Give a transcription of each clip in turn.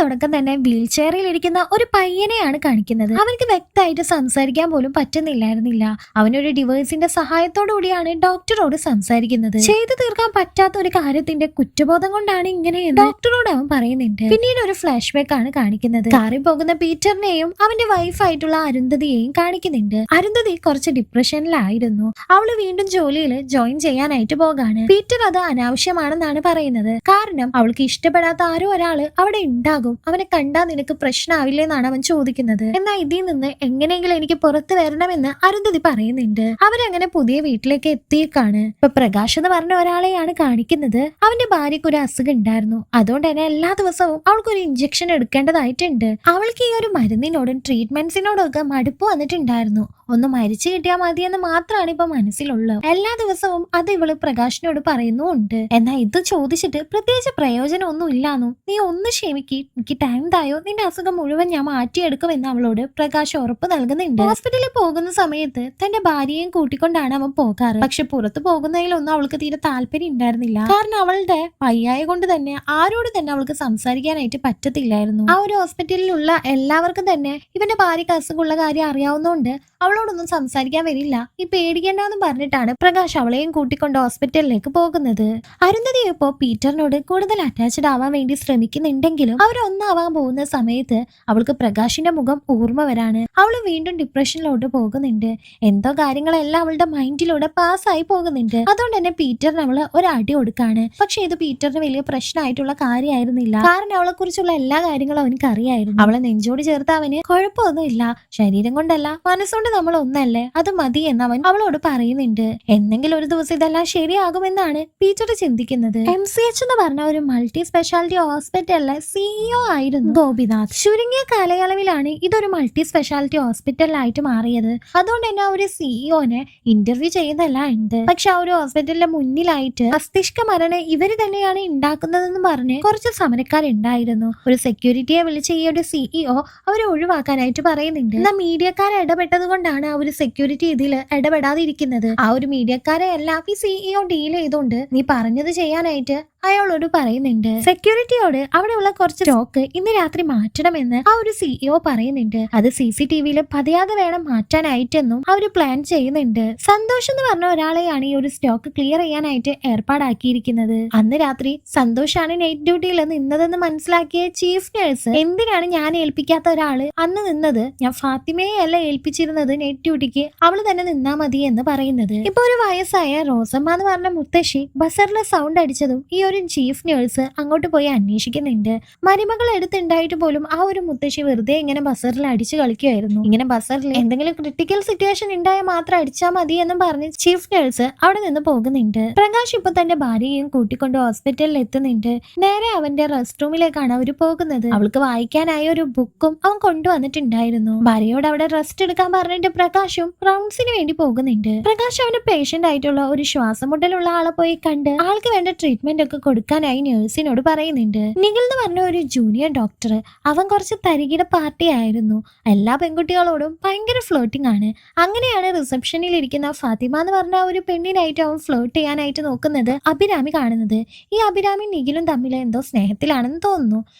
തുടക്കം തന്നെ വീൽ ചെയറിൽ ഇരിക്കുന്ന ഒരു പയ്യനെയാണ് കാണിക്കുന്നത്. അവനക്ക് വ്യക്തമായിട്ട് സംസാരിക്കാൻ പോലും പറ്റുന്നില്ലായിരുന്നില്ല. അവനൊരു ഡിവൈസിന്റെ സഹായത്തോടു കൂടിയാണ് ഡോക്ടറോട് സംസാരിക്കുന്നത്. ചെയ്തു തീർക്കാൻ പറ്റാത്ത ഒരു കാര്യത്തിന്റെ കുറ്റബോധം കൊണ്ടാണ് ഇങ്ങനെയെന്ന് ഡോക്ടറോട് അവൻ പറയുന്നുണ്ട്. പിന്നീട് ഒരു ഫ്ലാഷ് ബാക്ക് ആണ് കാണിക്കുന്നത്. കാറിൽ പോകുന്ന പീറ്ററിനെയും അവന്റെ വൈഫായിട്ടുള്ള അരുന്ധതിയെയും കാണിക്കുന്നുണ്ട്. അരുന്ധതി കുറച്ച് ഡിപ്രഷനിലായിരുന്നു. അവള് വീണ്ടും ജോലിയിൽ ജോയിൻ ചെയ്യാനായിട്ട് പോകാണ്. പീറ്റർ അത് അനാവശ്യമാണെന്നാണ് പറയുന്നത്. കാരണം അവൾക്ക് ഇഷ്ടപ്പെടാത്ത ആരോ ഒരാള് അവിടെ ഉണ്ടാകും. അവനെ കണ്ടാൽ നിനക്ക് പ്രശ്നമാവില്ലെന്നാണ് അവൻ ചോദിക്കുന്നത്. എന്നാൽ ഇതിൽ നിന്ന് എങ്ങനെയെങ്കിലും എനിക്ക് പുറത്തു വരണമെന്ന് അരുന്ധതി പറയുന്നുണ്ട്. അവരങ്ങനെ പുതിയ വീട്ടിലേക്ക് എത്തിയേക്കാണ്. ഇപ്പൊ പ്രകാശ് എന്ന് പറഞ്ഞ ഒരാളെയാണ് കാണിക്കുന്നത്. അവന്റെ ഭാര്യക്ക് ഒരു അസുഖം ഉണ്ടായിരുന്നു. അതുകൊണ്ട് തന്നെ എല്ലാ ദിവസവും അവൾക്കൊരു ഇഞ്ചക്ഷൻ എടുക്കേണ്ടതായിട്ടുണ്ട്. അവൾക്ക് ഈ ഒരു മരുന്നിനോടും ട്രീറ്റ്മെന്റ്സിനോടും ഒക്കെ മടുപ്പ് വന്നിട്ടുണ്ടായിരുന്നു. ഒന്ന് മരിച്ചു കിട്ടിയാൽ മതിയെന്ന് മാത്രമാണ് ഇപ്പൊ മനസ്സിലുള്ളത്. എല്ലാ ദിവസവും അത് ഇവള് പ്രകാശിനോട് പറയുന്നുമുണ്ട്. എന്നാൽ ഇത് ചോദിച്ചിട്ട് പ്രത്യേകിച്ച് പ്രയോജനം ഒന്നും ഇല്ലാന്നു. നീ ഒന്ന് ക്ഷമിക്ക്, എനിക്ക് ടൈം തായോ, നിന്റെ അസുഖം മുഴുവൻ ഞാൻ മാറ്റിയെടുക്കുമെന്ന് അവളോട് പ്രകാശ് ഉറപ്പ് നൽകുന്നുണ്ട്. ഹോസ്പിറ്റലിൽ പോകുന്ന സമയത്ത് തന്റെ ഭാര്യയെയും കൂട്ടിക്കൊണ്ടാണ് അവൻ പോകാറ്. പക്ഷെ പുറത്തു പോകുന്നതിലൊന്നും അവൾക്ക് തീരെ താല്പര്യം ഉണ്ടായിരുന്നില്ല. കാരണം അവളുടെ വയ്യായ കൊണ്ട് തന്നെ ആരോട് തന്നെ അവൾക്ക് സംസാരിക്കാനായിട്ട് പറ്റത്തില്ലായിരുന്നു. ആ ഒരു ഹോസ്പിറ്റലിലുള്ള എല്ലാവർക്കും തന്നെ ഇവന്റെ ഭാര്യക്ക് അസുഖമുള്ള കാര്യം അറിയാവുന്നതുകൊണ്ട് അവളോടൊന്നും സംസാരിക്കാൻ വരില്ല. ഈ പേടിക്കേണ്ടെന്ന് പറഞ്ഞിട്ടാണ് പ്രകാശ് അവളെയും കൂട്ടിക്കൊണ്ട് ഹോസ്പിറ്റലിലേക്ക് പോകുന്നത്. അരുന്ധതി ഇപ്പോ പീറ്ററിനോട് കൂടുതൽ അറ്റാച്ച്ഡ് ആവാൻ വേണ്ടി ശ്രമിക്കുന്നുണ്ടെങ്കിലും അവരൊന്നാവാൻ പോകുന്ന സമയത്ത് അവൾക്ക് പ്രകാശിന്റെ മുഖം ഓർമ്മ വരാണ്. അവള് വീണ്ടും ഡിപ്രഷനിലോട്ട് പോകുന്നുണ്ട്. എന്തോ കാര്യങ്ങളെല്ലാം അവളുടെ മൈൻഡിലൂടെ പാസ്സായി പോകുന്നുണ്ട്. അതുകൊണ്ട് തന്നെ പീറ്ററിന് അവള് ഒരു അടി കൊടുക്കാണ്. പക്ഷെ ഇത് പീറ്ററിന് വലിയ പ്രശ്നമായിട്ടുള്ള കാര്യമായിരുന്നില്ല. കാരണം അവളെ കുറിച്ചുള്ള എല്ലാ കാര്യങ്ങളും അവനക്ക് അറിയായിരുന്നു. അവളെ നെഞ്ചോട് ചേർത്ത് അവന് കുഴപ്പമൊന്നുമില്ല, ശരീരം കൊണ്ടല്ല മനസ്സുകൊണ്ട് നമ്മൾ ഒന്നല്ലേ, അത് മതി എന്ന് അവൻ അവളോട് പറയുന്നുണ്ട്. എന്തെങ്കിലും ഒരു ദിവസം ഇതെല്ലാം ശരിയാകുമെന്നാണ് പീറ്റർ ചിന്തിക്കുന്നത്. MCH എന്ന് പറഞ്ഞ ഒരു മൾട്ടി സ്പെഷ്യാലിറ്റി ഹോസ്പിറ്റലിലെ CEO ആയിരുന്നു ഗോപിനാഥ്. ചുരുങ്ങിയ കാലയളവിലാണ് ഇതൊരു മൾട്ടി സ്പെഷ്യാലിറ്റി ഹോസ്പിറ്റലായിട്ട് മാറിയത്. അതുകൊണ്ട് തന്നെ ഒരു CEOനെ ഇന്റർവ്യൂ ചെയ്യുന്നതെല്ലാം ഉണ്ട്. പക്ഷെ ആ ഒരു ഹോസ്പിറ്റലിന്റെ മുന്നിലായിട്ട് മസ്തിഷ്ക മരണം ഇവര് തന്നെയാണ് ഉണ്ടാക്കുന്നതെന്ന് പറഞ്ഞ് കുറച്ച് സമരക്കാരുണ്ടായിരുന്നു. ഒരു സെക്യൂരിറ്റിയെ വിളിച്ച് ഈ ഒരു CEO അവരെ ഒഴിവാക്കാനായിട്ട് പറയുന്നുണ്ട്. എന്നാൽ മീഡിയക്കാരെ ഇടപെട്ടത് കൊണ്ടാണ് ആ ഒരു സെക്യൂരിറ്റി ഇതിൽ ഇടപെടാതിരിക്കുന്നത്. ആ ഒരു മീഡിയക്കാരെ എല്ലാം ഈ CEO ഡീൽ ചെയ്തോണ്ട് നീ പറഞ്ഞത് ചെയ്യാനായിട്ട് അയാളോട് പറയുന്നുണ്ട്. സെക്യൂരിറ്റിയോട് അവിടെയുള്ള കുറച്ച് സ്റ്റോക്ക് ഇന്ന് രാത്രി മാറ്റണമെന്ന് ആ ഒരു CEO പറയുന്നുണ്ട്. അത് CCTVയിൽ പതിയാതെ വേണം മാറ്റാനായിട്ടെന്നും അവര് പ്ലാൻ ചെയ്യുന്നുണ്ട്. സന്തോഷ് എന്ന് പറഞ്ഞ ഒരാളെയാണ് ഈ ഒരു സ്റ്റോക്ക് ക്ലിയർ ചെയ്യാനായിട്ട് ഏർപ്പാടാക്കിയിരിക്കുന്നത്. അന്ന് രാത്രി സന്തോഷാണ് നൈറ്റ് ഡ്യൂട്ടിയിൽ നിന്നതെന്ന് മനസ്സിലാക്കിയ ചീഫ് നഴ്സ് എന്തിനാണ് ഞാൻ ഏൽപ്പിക്കാത്ത ഒരാള് അന്ന് നിന്നത്, ഞാൻ ഫാത്തിമയെ അല്ല ഏൽപ്പിച്ചിരുന്നത് നൈറ്റ് ഡ്യൂട്ടിക്ക്, അവള് തന്നെ നിന്നാ മതി എന്ന് പറയുന്നത്. ഇപ്പൊ ഒരു വയസ്സായ റോസമ്മ എന്ന് പറഞ്ഞ മുത്തശ്ശി ബസറിലെ സൗണ്ട് അടിച്ചതും ഈ ഒരു ചീഫ് നേഴ്സ് അങ്ങോട്ട് പോയി അന്വേഷിക്കുന്നുണ്ട്. മരുമകൾ എടുത്തുണ്ടായിട്ട് പോലും ആ ഒരു മുത്തശ്ശി വെറുതെ ഇങ്ങനെ ബസറിൽ അടിച്ചു കളിക്കുമായിരുന്നു. ഇങ്ങനെ ബസറിൽ എന്തെങ്കിലും ക്രിട്ടിക്കൽ സിറ്റുവേഷൻ ഉണ്ടായാൽ മാത്രം അടിച്ചാൽ മതി എന്നും പറഞ്ഞ് ചീഫ് നേഴ്സ് അവിടെ നിന്ന് പോകുന്നുണ്ട്. പ്രകാശ് ഇപ്പൊ തന്റെ ഭാര്യയെയും കൂട്ടിക്കൊണ്ട് ഹോസ്പിറ്റലിൽ എത്തുന്നുണ്ട്. നേരെ അവന്റെ റെസ്റ്റ് റൂമിലേക്കാണ് അവര് പോകുന്നത്. അവൾക്ക് വായിക്കാനായ ഒരു ബുക്കും അവൻ കൊണ്ടുവന്നിട്ടുണ്ടായിരുന്നു. ഭാര്യയോട് അവിടെ റെസ്റ്റ് എടുക്കാൻ പറഞ്ഞിട്ട് പ്രകാശും റൗണ്ട്സിന് വേണ്ടി പോകുന്നുണ്ട്. പ്രകാശ് അവന്റെ പേഷ്യന്റ് ആയിട്ടുള്ള ഒരു ശ്വാസം മുട്ടലുള്ള ആളെ പോയി കണ്ട് ആൾക്ക് വേണ്ട ട്രീറ്റ്മെന്റ് ഒക്കെ കൊടുക്കാനായി നഴ്സിനോട് പറയുന്നുണ്ട്. നിഖിൽ എന്ന് പറഞ്ഞ ഒരു ജൂനിയർ ഡോക്ടർ, അവൻ കുറച്ച് തരികിട പാർട്ടി ആയിരുന്നു. എല്ലാ പെൺകുട്ടികളോടും ഭയങ്കര ഫ്ലോട്ടിംഗ് ആണ്. അങ്ങനെയാണ് റിസപ്ഷനിൽ ഇരിക്കുന്ന ഫാത്തിമ എന്ന് പറഞ്ഞ ഒരു പെണ്ണിനായിട്ട് അവൻ ഫ്ലോട്ട് ചെയ്യാനായിട്ട് നോക്കുന്നത് അഭിരാമി കാണുന്നത്. ഈ അഭിരാമി നിഖിലും തമ്മിൽ എന്തോ സ്നേഹത്തിലാണെന്ന് തോന്നുന്നു.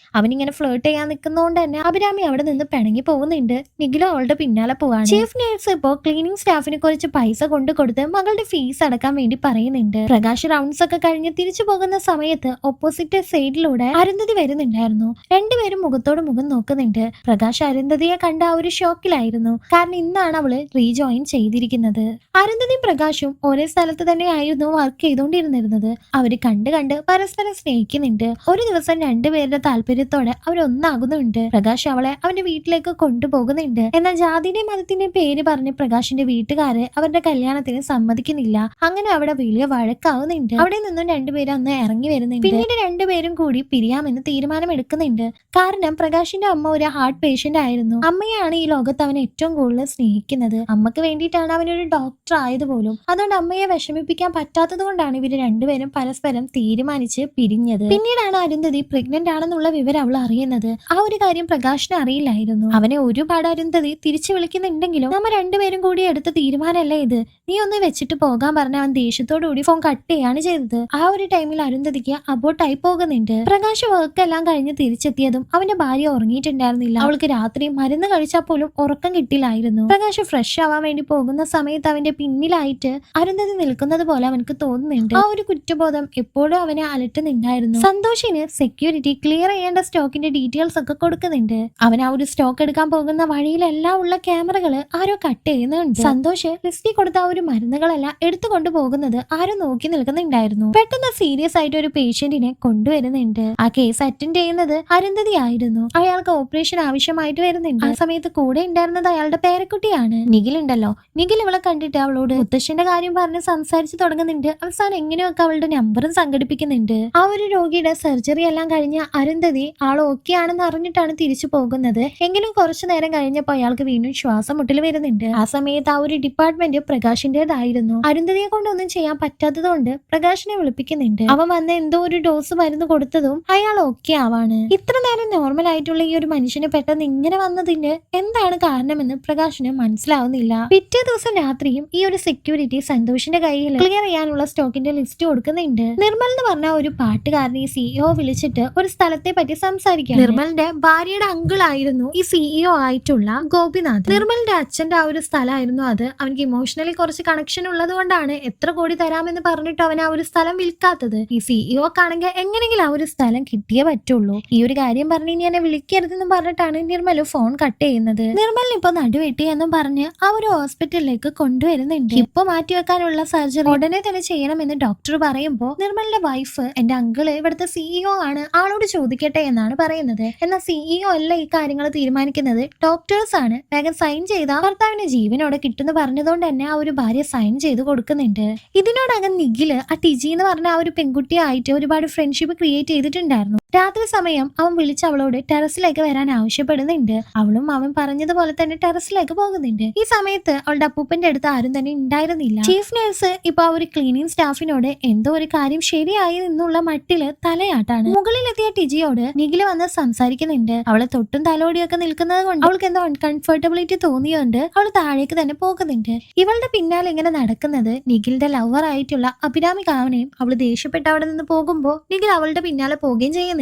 അവനിങ്ങനെ ഫ്ലോട്ട് ചെയ്യാൻ നിൽക്കുന്നതുകൊണ്ട് തന്നെ അഭിരാമി അവിടെ നിന്ന് പിണങ്ങി പോകുന്നുണ്ട്. നിഖിലും അവളുടെ പിന്നാലെ പോവാണ്. ചീഫ് നേഴ്സ് ഇപ്പോ ക്ലീനിങ് സ്റ്റാഫിന് കുറച്ച് പൈസ കൊണ്ടു കൊടുത്ത് മകളുടെ ഫീസ് അടക്കാൻ വേണ്ടി പറയുന്നുണ്ട്. പ്രകാശ് റൗണ്ട്സ് ഒക്കെ കഴിഞ്ഞ് തിരിച്ചു പോകുന്ന സമയത്ത് ഓപ്പോസിറ്റ് സൈഡിലൂടെ അരുന്ധതി വരുന്നുണ്ടായിരുന്നു. രണ്ടുപേരും മുഖത്തോട് മുഖം നോക്കുന്നുണ്ട്. പ്രകാശ് അരുന്ധതിയെ കണ്ട ആ ഒരു ഷോക്കിലായിരുന്നു. കാരണം ഇന്നാണ് അവള് റീജോയിൻ ചെയ്തിരിക്കുന്നത്. അരുന്ധതിയും പ്രകാശും ഒരേ സ്ഥലത്ത് തന്നെയായിരുന്നു വർക്ക് ചെയ്തുകൊണ്ടിരുന്നിരുന്നത്. അവര് കണ്ട് പരസ്പരം സ്നേഹിക്കുന്നുണ്ട്. ഒരു ദിവസം രണ്ടുപേരുടെ താല്പര്യത്തോടെ അവരൊന്നാകുന്നുണ്ട്. പ്രകാശ് അവളെ അവന്റെ വീട്ടിലേക്ക് കൊണ്ടുപോകുന്നുണ്ട്. എന്നാൽ ജാതിയുടെയും മതത്തിന്റെയും പേര് പറഞ്ഞ് പ്രകാശിന്റെ വീട്ടുകാര് അവരുടെ കല്യാണത്തിന് സമ്മതിക്കുന്നില്ല. അങ്ങനെ അവിടെ വലിയ വഴക്കാവുന്നുണ്ട്. അവിടെ നിന്നും രണ്ടുപേരും അന്ന് ഇറങ്ങി വരുന്നുണ്ട്. പിന്നീട് രണ്ടുപേരും കൂടി പിരിയാമെന്ന് തീരുമാനമെടുക്കുന്നുണ്ട്. കാരണം പ്രകാശിന്റെ അമ്മ ഒരു ഹാർട്ട് പേഷ്യന്റ് ആയിരുന്നു. അമ്മയാണ് ഈ ലോകത്ത് അവൻ ഏറ്റവും കൂടുതൽ സ്നേഹിക്കുന്നത്. അമ്മക്ക് വേണ്ടിയിട്ടാണ് അവനൊരു ഡോക്ടർ ആയതുപോലും. അതുകൊണ്ട് അമ്മയെ വിഷമിപ്പിക്കാൻ പറ്റാത്തത് കൊണ്ടാണ് ഇവര് രണ്ടുപേരും പരസ്പരം തീരുമാനിച്ച് പിരിഞ്ഞത്. പിന്നീടാണ് അരുന്ധതി പ്രഗ്നന്റ് ആണെന്നുള്ള വിവരം അവൾ അറിയുന്നത്. ആ ഒരു കാര്യം പ്രകാശിന് അറിയില്ലായിരുന്നു. അവനെ ഒരുപാട് അരുന്ധതി തിരിച്ചു വിളിക്കുന്നുണ്ടെങ്കിലും നമ്മ രണ്ടുപേരും കൂടി എടുത്ത തീരുമാനമല്ലേ ഇത്, നീ ഒന്ന് വെച്ചിട്ട് പോകാൻ പറഞ്ഞ അവൻ ദേഷ്യത്തോടു കൂടി ഫോൺ കട്ട് ചെയ്യാണ് ചെയ്തത്. ആ ഒരു ടൈമിൽ അരുന്ധതി അരുന്ധതിക്ക് അബോട്ടായി പോകുന്നുണ്ട്. പ്രകാശ് വർക്കെല്ലാം കഴിഞ്ഞ് തിരിച്ചെത്തിയതും അവന്റെ ഭാര്യ ഉറങ്ങിയിട്ടുണ്ടായിരുന്നില്ല. അവൾക്ക് രാത്രി മരുന്ന് കഴിച്ചാൽ പോലും ഉറക്കം കിട്ടില്ലായിരുന്നു. പ്രകാശ് ഫ്രഷ് ആവാൻ വേണ്ടി പോകുന്ന സമയത്ത് അവന്റെ പിന്നിലായിട്ട് അരുന്ധതി നിൽക്കുന്നത് പോലെ അവനക്ക് തോന്നുന്നുണ്ട്. ആ ഒരു കുറ്റബോധം എപ്പോഴും അവനെ അലട്ടുന്നുണ്ടായിരുന്നു. സന്തോഷിന് സെക്യൂരിറ്റി ക്ലിയർ ചെയ്യേണ്ട സ്റ്റോക്കിന്റെ ഡീറ്റെയിൽസ് ഒക്കെ കൊടുക്കുന്നുണ്ട്. അവൻ ആ ഒരു സ്റ്റോക്ക് എടുക്കാൻ പോകുന്ന വഴിയിലെല്ലാം ഉള്ള ക്യാമറകള് ആരോ കട്ട് ചെയ്യുന്നുണ്ട്. സന്തോഷ് ലിസ്റ്റിൽ കൊടുത്ത ആ ഒരു മരുന്നുകളെല്ലാം എടുത്തുകൊണ്ട് പോകുന്നത് ആരോ നോക്കി നിൽക്കുന്നുണ്ടായിരുന്നു. പെട്ടെന്ന് സീരിയസ് ആയിട്ട് ഒരു പേഷ്യന്റിനെ കൊണ്ടുവരുന്നുണ്ട്. ആ കേസ് അറ്റൻഡ് ചെയ്യുന്നത് അരുന്ധതി ആയിരുന്നു. അയാൾക്ക് ഓപ്പറേഷൻ ആവശ്യമായിട്ട് വരുന്നുണ്ട്. ആ സമയത്ത് കൂടെ ഉണ്ടായിരുന്നത് അയാളുടെ പേരക്കുട്ടിയാണ്. നിഖിൽ ഉണ്ടല്ലോ, നിഖിൽ ഇവളെ കണ്ടിട്ട് അവളോട് മുത്തശ്ശന്റെ കാര്യം പറഞ്ഞ് സംസാരിച്ചു തുടങ്ങുന്നുണ്ട്. അവസാനം എങ്ങനെയൊക്കെ അവളുടെ നമ്പറും സംഘടിപ്പിക്കുന്നുണ്ട്. ആ ഒരു രോഗിയുടെ സർജറി എല്ലാം കഴിഞ്ഞ അരുന്ധതി ആൾ ഓക്കെ ആണെന്ന് അറിഞ്ഞിട്ടാണ് തിരിച്ചു പോകുന്നത്. എങ്കിലും കുറച്ചു നേരം കഴിഞ്ഞപ്പോൾ അയാൾക്ക് വീണ്ടും ശ്വാസം മുട്ടൽ വരുന്നുണ്ട്. ആ സമയത്ത് ആ ഒരു ഡിപ്പാർട്ട്മെന്റ് പ്രകാശിന്റേതായിരുന്നു. അരുന്ധതിയെ കൊണ്ടൊന്നും ചെയ്യാൻ പറ്റാത്തതുകൊണ്ട് പ്രകാശിനെ വിളിപ്പിക്കുന്നുണ്ട്. അവൻ വന്ന് എന്തോ ഒരു ഡോസ് മരുന്ന് കൊടുത്തതും അയാൾ ഓക്കെ ആവാണ്. ഇത്ര നേരം നോർമൽ ആയിട്ടുള്ള ഈ ഒരു മനുഷ്യന് പെട്ടെന്ന് ഇങ്ങനെ വന്നതിന് എന്താണ് കാരണമെന്ന് പ്രകാശിന് മനസ്സിലാവുന്നില്ല. പിറ്റേ ദിവസം രാത്രിയും ഈ ഒരു സെക്യൂരിറ്റി സന്തോഷിന്റെ കയ്യിൽ ക്ലിയർ ചെയ്യാനുള്ള സ്റ്റോക്കിന്റെ ലിസ്റ്റ് കൊടുക്കുന്നുണ്ട്. നിർമ്മൽ എന്ന് പറഞ്ഞ ഒരു പാട്ടുകാരനെ സിഇഒ വിളിച്ചിട്ട് ഒരു സ്ഥലത്തെ പറ്റി സംസാരിക്കാം. നിർമ്മലിന്റെ ഭാര്യയുടെ അങ്കിൾ ആയിരുന്നു ഈ സിഇഒ ആയിട്ടുള്ള ഗോപിനാഥ്. നിർമ്മലിന്റെ അച്ഛന്റെ ആ ഒരു സ്ഥലമായിരുന്നു അത്. അവൻക്ക് ഇമോഷണലി കുറച്ച് കണക്ഷൻ ഉള്ളത് കൊണ്ടാണ് എത്ര കോടി തരാമെന്ന് പറഞ്ഞിട്ട് അവൻ ആ ഒരു സ്ഥലം വിൽക്കാത്തത്. ഈ സിഇഒക്കാണെങ്കിൽ എങ്ങനെങ്കിലും ആ ഒരു സ്ഥലം കിട്ടിയേ പറ്റുള്ളൂ. ഈ ഒരു കാര്യം പറഞ്ഞ് ഇനി എന്നെ വിളിക്കരുതെന്നും പറഞ്ഞിട്ടാണ് നിർമ്മല് ഫോൺ കട്ട് ചെയ്യുന്നത്. നിർമ്മലിന് ഇപ്പൊ നടുവെട്ടി എന്നും പറഞ്ഞ് ആ ഒരു ഹോസ്പിറ്റലിലേക്ക് കൊണ്ടുവരുന്നുണ്ട്. ഇപ്പൊ മാറ്റിവെക്കാനുള്ള സർജറി ഉടനെ തന്നെ ചെയ്യണമെന്ന് ഡോക്ടർ പറയുമ്പോ നിർമ്മലിന്റെ വൈഫ് എന്റെ അങ്കിള് ഇവിടുത്തെ സിഇഒ ആണ്, ആളോട് ചോദിക്കട്ടെ എന്നാണ് പറയുന്നത്. എന്നാൽ സിഇഒ അല്ല ഈ കാര്യങ്ങൾ തീരുമാനിക്കുന്നത്, ഡോക്ടേഴ്സ് ആണ്. വേഗം സൈൻ ചെയ്താൽ ഭർത്താവിന് ജീവനോടെ കിട്ടുന്നു പറഞ്ഞതുകൊണ്ട് തന്നെ ആ ഒരു ഭാര്യ സൈൻ ചെയ്ത് കൊടുക്കുന്നുണ്ട്. ഇതിനോടകം നിഖില് ആ ടിജി എന്ന് പറഞ്ഞ ആ ഒരു പെൺകുട്ടിയായിട്ട് ഒരുപാട് ഫ്രണ്ട്ഷിപ്പ് ക്രിയേറ്റ് ചെയ്തിട്ടുണ്ടായിരുന്നു. രാത്രി സമയം അവൻ വിളിച്ച് അവളോട് ടെറസിലേക്ക് വരാൻ ആവശ്യപ്പെടുന്നുണ്ട്. അവളും അവൻ പറഞ്ഞതുപോലെ തന്നെ ടെറസിലേക്ക് പോകുന്നുണ്ട്. ഈ സമയത്ത് അവളുടെ അപ്പൂപ്പന്റെ അടുത്ത് ആരും തന്നെ ഉണ്ടായിരുന്നില്ല. ചീഫ് നഴ്സ് ഇപ്പൊ ആ ഒരു ക്ലീനിങ് സ്റ്റാഫിനോട് എന്തോ ഒരു കാര്യം ശരിയായി എന്നുള്ള മട്ടില് തലയാട്ടാണ്. മുകളിലെത്തിയ ടിജിയോട് നിഖില് വന്ന് സംസാരിക്കുന്നുണ്ട്. അവളെ തൊട്ടും തലോടിയൊക്കെ നിൽക്കുന്നത് കൊണ്ട് അവൾക്ക് എന്തോ അൺകംഫർട്ടബിലിറ്റി തോന്നിയുകൊണ്ട് അവൾ താഴേക്ക് തന്നെ പോകുന്നുണ്ട്. ഇവളുടെ പിന്നാലെ ഇങ്ങനെ നടക്കുന്നത് നിഖിലിന്റെ ലവർ ആയിട്ടുള്ള അഭിരാമി കാവനെയും. അവള് ദേഷ്യപ്പെട്ട് അവിടെ നിന്ന് പോകുമ്പോ നിഖിൽ അവളുടെ പിന്നാലെ പോവുകയും ചെയ്യുന്നുണ്ട്.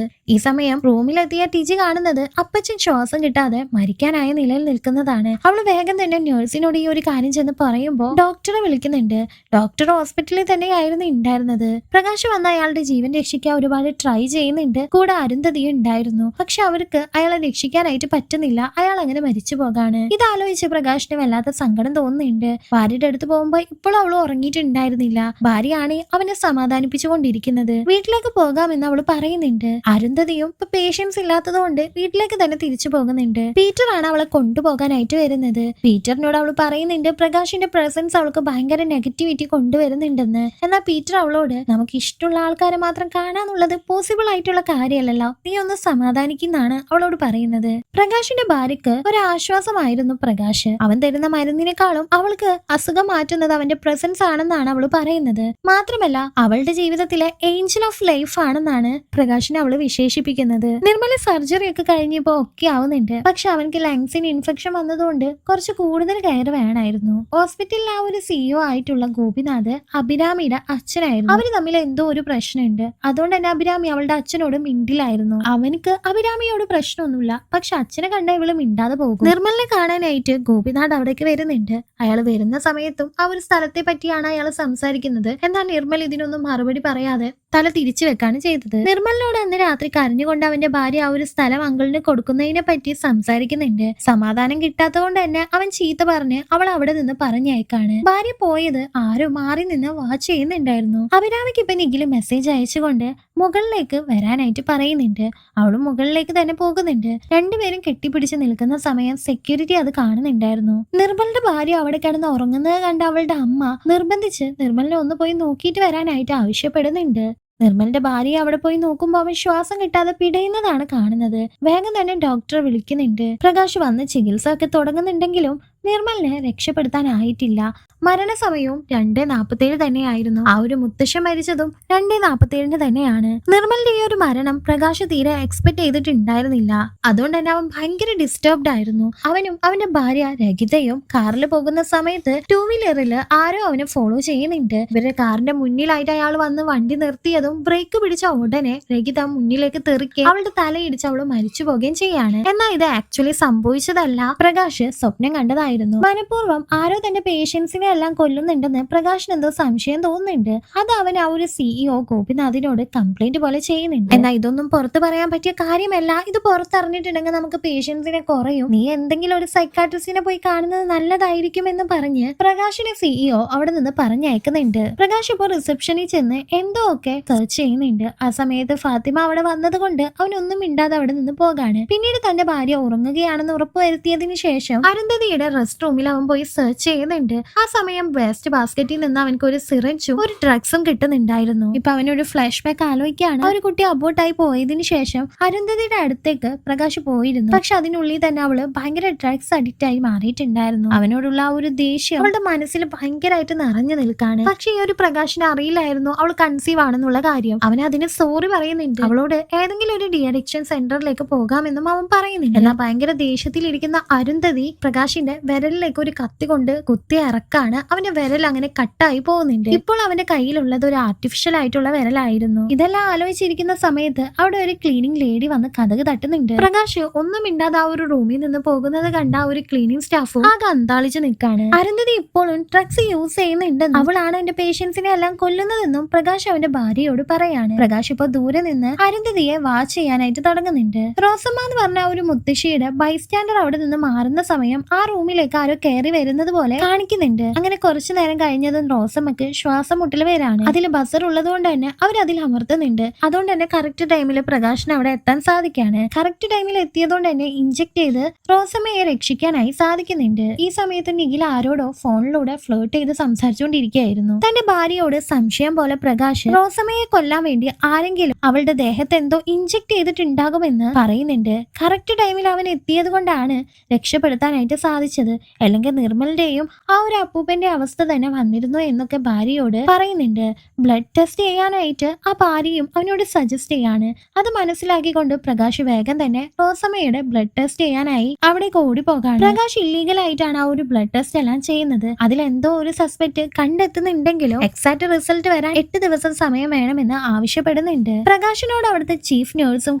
ഈ സമയം റൂമിലെത്തിയ ടിജി കാണുന്നത് അപ്പച്ചൻ ശ്വാസം കിട്ടാതെ മരിക്കാനായ നിലയിൽ നിൽക്കുന്നതാണ്. അവള് വേഗം തന്നെ നഴ്സിനോട് ഈ ഒരു കാര്യം ചെന്ന് പറയുമ്പോ ഡോക്ടറെ വിളിക്കുന്നുണ്ട്. ഡോക്ടർ ഹോസ്പിറ്റലിൽ തന്നെയായിരുന്നു ഉണ്ടായിരുന്നത്. പ്രകാശ് വന്ന അയാളുടെ ജീവൻ രക്ഷിക്കാൻ ഒരുപാട് ട്രൈ ചെയ്യുന്നുണ്ട്. കൂടെ അരുന്ധതിയും ഉണ്ടായിരുന്നു. പക്ഷെ അവർക്ക് അയാളെ രക്ഷിക്കാനായിട്ട് പറ്റുന്നില്ല. അയാൾ അങ്ങനെ മരിച്ചു പോകാണ്. ഇതാലോചിച്ച് പ്രകാശിന് വല്ലാത്ത സങ്കടം തോന്നുന്നുണ്ട്. ഭാര്യയുടെ അടുത്ത് പോകുമ്പോ ഇപ്പോഴും അവള് ഉറങ്ങിയിട്ടുണ്ടായിരുന്നില്ല. ഭാര്യയാണ് അവനെ സമാധാനിപ്പിച്ചുകൊണ്ടിരിക്കുന്നത്. വീട്ടിലേക്ക് പോകാമെന്ന് അവള് പറയുന്നുണ്ട്. അരുന്ധതിയും ഇപ്പൊ പേഷ്യൻസ് ഇല്ലാത്തത് കൊണ്ട് വീട്ടിലേക്ക് തന്നെ തിരിച്ചു പോകുന്നുണ്ട്. പീറ്റർ ആണ് അവളെ കൊണ്ടുപോകാനായിട്ട് വരുന്നത്. പീറ്ററിനോട് അവള് പറയുന്നുണ്ട് പ്രകാശിന്റെ പ്രസൻസ് അവൾക്ക് ഭയങ്കര നെഗറ്റിവിറ്റി കൊണ്ടുവരുന്നുണ്ടെന്ന്. എന്നാൽ പീറ്റർ അവളോട് നമുക്ക് ഇഷ്ടമുള്ള ആൾക്കാരെ മാത്രം കാണാന്നുള്ളത് പോസിബിൾ ആയിട്ടുള്ള കാര്യമല്ലല്ലോ, നീ ഒന്ന് സമാധാനിക്കുന്നാണ് അവളോട് പറയുന്നത്. പ്രകാശിന്റെ ഭാര്യക്ക് ഒരു ആശ്വാസമായിരുന്നു പ്രകാശ്. അവൻ തരുന്ന മരുന്നിനേക്കാളും അവൾക്ക് അസുഖം മാറ്റുന്നത് അവന്റെ പ്രസൻസ് ആണെന്നാണ് അവള് പറയുന്നത്. മാത്രമല്ല അവളുടെ ജീവിതത്തിലെ ഏഞ്ചൽ ഓഫ് ലൈഫ് ആണെന്നാണ് പ്രകാശിനെ അവള് വിശേഷിപ്പിക്കുന്നത്. നിർമ്മല സർജറി ഒക്കെ കഴിഞ്ഞപ്പോ ഒക്കെ ആവുന്നുണ്ട്. പക്ഷെ അവൻക്ക് ലങ്സിന് ഇൻഫെക്ഷൻ വന്നതുകൊണ്ട് കുറച്ച് കൂടുതൽ കെയർ വേണമായിരുന്നു. ഹോസ്പിറ്റലിൽ ആ ഒരു സിഇഒ ആയിട്ടുള്ള ഗോപിനാഥ് അഭിരാമിയുടെ അച്ഛനായിരുന്നു. അവര് തമ്മിൽ എന്തോ ഒരു പ്രശ്നമുണ്ട്. അതുകൊണ്ട് തന്നെ അഭിരാമി അവളുടെ അച്ഛനോട് മിണ്ടിലായിരുന്നു. അവനക്ക് അഭിരാമിയോട് പ്രശ്നമൊന്നുമില്ല. പക്ഷെ അച്ഛനെ കണ്ട ഇവള് മിണ്ടാതെ പോകും. നിർമ്മലിനെ കാണാനായിട്ട് ഗോപിനാഥ് അവിടേക്ക് വരുന്നുണ്ട്. അയാൾ വരുന്ന സമയത്തും ആ ഒരു സ്ഥലത്തെ പറ്റിയാണ് അയാൾ സംസാരിക്കുന്നത്. എന്നാൽ നിർമ്മൽ ഇതിനൊന്നും മറുപടി പറയാതെ തല തിരിച്ചു വെക്കാണ് ചെയ്തത്. നിർമ്മലിനോട് അന്ന് രാത്രി കരഞ്ഞുകൊണ്ട് അവന്റെ ഭാര്യ ആ ഒരു സ്ഥലം അങ്കിളിന് കൊടുക്കുന്നതിനെ പറ്റി സംസാരിക്കുന്നുണ്ട്. സമാധാനം കിട്ടാത്തതുകൊണ്ട് തന്നെ അവൻ ചീത്ത പറഞ്ഞ് അവൾ അവിടെ നിന്ന് പറഞ്ഞയക്കാണ്. ഭാര്യ പോയത് ആരോ മാറി നിന്ന് വാച്ച് ചെയ്യുന്നുണ്ടായിരുന്നു. അഭിരാമിക്ക് ഇപ്പൊ നിഖില് മെസ്സേജ് അയച്ചുകൊണ്ട് മുകളിലേക്ക് വരാനായിട്ട് പറയുന്നുണ്ട്. അവളും മുകളിലേക്ക് തന്നെ പോകുന്നുണ്ട്. രണ്ടുപേരും കെട്ടിപ്പിടിച്ച് നിൽക്കുന്ന സമയം സെക്യൂരിറ്റി അത് കാണുന്നുണ്ടായിരുന്നു. നിർമ്മലിന്റെ ഭാര്യ അവിടെ കിടന്ന് ഉറങ്ങുന്നത് കണ്ട് അവളുടെ അമ്മ നിർബന്ധിച്ച് നിർമ്മലിനെ ഒന്ന് പോയി നോക്കിയിട്ട് വരാനായിട്ട് ആവശ്യപ്പെടുന്നുണ്ട്. നിർമ്മലിന്റെ ഭാര്യ അവിടെ പോയി നോക്കുമ്പോൾ അവൻ ശ്വാസം കിട്ടാതെ പിടയുന്നതാണ് കാണുന്നത്. വേഗം തന്നെ ഡോക്ടറെ വിളിക്കുന്നുണ്ട്. പ്രകാശ് വന്ന് ചികിത്സ ഒക്കെ തുടങ്ങുന്നുണ്ടെങ്കിലും നിർമ്മലിനെ രക്ഷപ്പെടുത്താനായിട്ടില്ല. മരണസമയവും 2:47 തന്നെയായിരുന്നു. ആ ഒരു മുത്തശ്ശൻ മരിച്ചതും 2:47 തന്നെയാണ്. നിർമ്മലിന്റെ ഈ ഒരു മരണം പ്രകാശ് തീരെ എക്സ്പെക്ട് ചെയ്തിട്ടുണ്ടായിരുന്നില്ല. അതുകൊണ്ട് തന്നെ അവൻ ഭയങ്കര ഡിസ്റ്റർബ്ഡ് ആയിരുന്നു. അവനും അവന്റെ ഭാര്യ രഹിതയും കാറിൽ പോകുന്ന സമയത്ത് 2 വീലറിൽ ആരോ അവനെ ഫോളോ ചെയ്യുന്നുണ്ട്. ഇവരുടെ കാറിന്റെ മുന്നിലായിട്ട് അയാൾ വന്ന് വണ്ടി നിർത്തിയതും ബ്രേക്ക് പിടിച്ച ഉടനെ രഹിത മുന്നിലേക്ക് തെറിക്കുകയും അവളുടെ തലയിടിച്ച് അവള് മരിച്ചു പോവുകയും ചെയ്യാണ്. എന്നാൽ ഇത് ആക്ച്വലി സംഭവിച്ചതല്ല, പ്രകാശ് സ്വപ്നം കണ്ടതായിരുന്നു. മനഃപൂർവ്വം ആരോ തന്റെ പേഷ്യൻസിനെ എല്ലാം കൊല്ലുന്നുണ്ടെന്ന് പ്രകാശിന് എന്തോ സംശയം തോന്നുന്നുണ്ട്. അത് അവൻ ആ ഒരു CEO ഗോപിനാഥിനോട് കംപ്ലൈന്റ് പോലെ ചെയ്യുന്നുണ്ട്. എന്നാൽ ഇതൊന്നും പുറത്ത് പറയാൻ പറ്റിയ കാര്യമല്ല. ഇത് പുറത്തറിഞ്ഞിട്ടുണ്ടെങ്കിൽ നമുക്ക് പേഷ്യൻസിനെ കുറയും. നീ എന്തെങ്കിലും ഒരു സൈക്കാട്രിസ്റ്റിനെ പോയി കാണുന്നത് നല്ലതായിരിക്കും എന്ന് പറഞ്ഞ് പ്രകാശിനെ CEO അവിടെ നിന്ന് പറഞ്ഞയക്കുന്നുണ്ട്. പ്രകാശ് ഇപ്പോൾ റിസപ്ഷനിൽ ചെന്ന് എന്തോ ഒക്കെ സെർച്ച് ചെയ്യുന്നുണ്ട്. ആ സമയത്ത് ഫാത്തിമ അവിടെ വന്നത് കൊണ്ട് അവനൊന്നും മിണ്ടാതെ അവിടെ നിന്ന് പോകാണ്. പിന്നീട് തന്റെ ഭാര്യ ഉറങ്ങുകയാണെന്ന് ഉറപ്പുവരുത്തിയതിനു ശേഷം അരുന്ധതിയുടെ റെസ്റ്റ് റൂമിൽ അവൻ പോയി സെർച്ച് ചെയ്യുന്നുണ്ട്. ആ സമയം വേസ്റ്റ് ബാസ്ക്കറ്റിൽ നിന്ന് അവനക്ക് ഒരു സിറിഞ്ചും ഒരു ഡ്രഗ്സും കിട്ടുന്നുണ്ടായിരുന്നു. ഇപ്പൊ അവനൊരു ഫ്ലാഷ് ബാക്ക് ആലോചിക്കുകയാണ്. ഒരു കുട്ടി അബോട്ടായി പോയതിനു ശേഷം അരുന്ധതിയുടെ അടുത്തേക്ക് പ്രകാശ് പോയിരുന്നു. പക്ഷെ അതിനുള്ളിൽ തന്നെ അവള് ഭയങ്കര ഡ്രഗ്സ് അഡിക്റ്റ് ആയി മാറിയിട്ടുണ്ടായിരുന്നു. അവനോടുള്ള ആ ഒരു ദേഷ്യം അവളുടെ മനസ്സിൽ ഭയങ്കരമായിട്ട് നിറഞ്ഞു നിൽക്കാണ്. പക്ഷെ ഈ ഒരു പ്രകാശിന് അറിയില്ലായിരുന്നു അവൾ കൺസീവ് ആണെന്നുള്ള കാര്യം. അവൻ അതിന് സോറി പറയുന്നുണ്ട്. അവളോട് ഏതെങ്കിലും ഒരു ഡി അഡിക്ഷൻ സെന്ററിലേക്ക് പോകാമെന്നും അവൻ പറയുന്നുണ്ട്. എന്നാൽ ഭയങ്കര ദേഷ്യത്തിലിരിക്കുന്ന അരുന്ധതി പ്രകാശിന്റെ വിരലിലേക്ക് ഒരു കത്തി കൊണ്ട് കുത്തി ഇറക്കാണ്. അവന്റെ വിരൽ അങ്ങനെ കട്ടായി പോകുന്നുണ്ട്. ഇപ്പോൾ അവന്റെ കയ്യിലുള്ളത് ഒരു ആർട്ടിഫിഷ്യൽ ആയിട്ടുള്ള വിരലായിരുന്നു. ഇതെല്ലാം ആലോചിച്ചിരിക്കുന്ന സമയത്ത് അവിടെ ഒരു ക്ലീനിങ് ലേഡി വന്ന് കതക് തട്ടുന്നുണ്ട്. പ്രകാശ് ഒന്നും മിണ്ടാതെ ആ ഒരു റൂമിൽ നിന്ന് പോകുന്നത് കണ്ട ആ ഒരു ക്ലീനിങ് സ്റ്റാഫും ആകെ അന്താളിച്ച് നിൽക്കാണ്. അരുന്ധതി ഇപ്പോഴും ഡ്രഗ്സ് യൂസ് ചെയ്യുന്നുണ്ടെന്നും അവളാണ് എന്റെ പേഷ്യൻസിനെ എല്ലാം കൊല്ലുന്നതെന്നും പ്രകാശ് അവന്റെ ഭാര്യയോട് പറയാണ്. പ്രകാശ് ഇപ്പൊ ദൂരെ നിന്ന് അരുന്ധതിയെ വാച്ച് ചെയ്യാനായിട്ട് തുടങ്ങുന്നുണ്ട്. റോസമ്മ എന്ന് പറഞ്ഞ ഒരു മുത്തശ്ശിയുടെ ബൈസ്റ്റാൻഡർ അവിടെ നിന്ന് മാറുന്ന സമയം ആ റൂമിലേക്ക് ആരോ കയറി വരുന്നത് പോലെ കാണിക്കുന്നുണ്ട്. അങ്ങനെ കുറച്ചു നേരം കഴിഞ്ഞതും റോസമ്മക്ക് ശ്വാസം മുട്ടൽ വരാണ്. അതിൽ ബസർ ഉള്ളത് കൊണ്ട് തന്നെ അവരതിൽ അമർത്തുന്നുണ്ട്. അതുകൊണ്ട് തന്നെ കറക്റ്റ് ടൈമിൽ പ്രകാശിന് അവിടെ എത്താൻ സാധിക്കാണ്. കറക്റ്റ് ടൈമിൽ എത്തിയതുകൊണ്ട് തന്നെ ഇഞ്ചെക്ട് ചെയ്ത് റോസമ്മയെ രക്ഷിക്കാനായി സാധിക്കുന്നുണ്ട്. ഈ സമയത്ത് നിഖിൽ ആരോടോ ഫോണിലൂടെ ഫ്ലേർട്ട് ചെയ്ത് സംസാരിച്ചുകൊണ്ടിരിക്കുകയായിരുന്നു. തന്റെ ഭാര്യയോട് സംശയം പോലെ പ്രകാശ് റോസമ്മയെ കൊല്ലാൻ വേണ്ടി ആരെങ്കിലും അവളുടെ ദേഹത്ത് എന്തോ ഇഞ്ചെക്ട് ചെയ്തിട്ടുണ്ടാകുമെന്ന് പറയുന്നുണ്ട്. കറക്റ്റ് ടൈമിൽ അവൻ എത്തിയത് കൊണ്ടാണ് രക്ഷപ്പെടുത്താനായിട്ട് സാധിച്ചത്. അല്ലെങ്കിൽ നിർമ്മലിന്റെയും ആ ഒരു അപ്പൂപ്പന്റെ അവസ്ഥ തന്നെ വന്നിരുന്നു എന്നൊക്കെ ഭാര്യയോട് പറയുന്നുണ്ട്. ബ്ലഡ് ടെസ്റ്റ് ചെയ്യാനായിട്ട് ആ ഭാര്യയും അവനോട് സജസ്റ്റ് ചെയ്യാണ്. അത് മനസ്സിലാക്കിക്കൊണ്ട് പ്രകാശ് വേഗം തന്നെ റോസമ്മയുടെ ബ്ലഡ് ടെസ്റ്റ് ചെയ്യാനായി അവിടേക്ക് ഓടിപ്പോകാണ്. പ്രകാശ് ഇല്ലീഗൽ ആയിട്ടാണ് ആ ഒരു ബ്ലഡ് ടെസ്റ്റ് എല്ലാം ചെയ്യുന്നത്. അതിലെന്തോ ഒരു സസ്പെക്ട് കണ്ടെത്തുന്നുണ്ടെങ്കിലോ എക്സാക്ട് റിസൾട്ട് വരാൻ 8 ദിവസം സമയം വേണമെന്ന് ആവശ്യപ്പെടുന്നുണ്ട്. പ്രകാശിനോട് അവിടുത്തെ ചീഫ് നേഴ്സും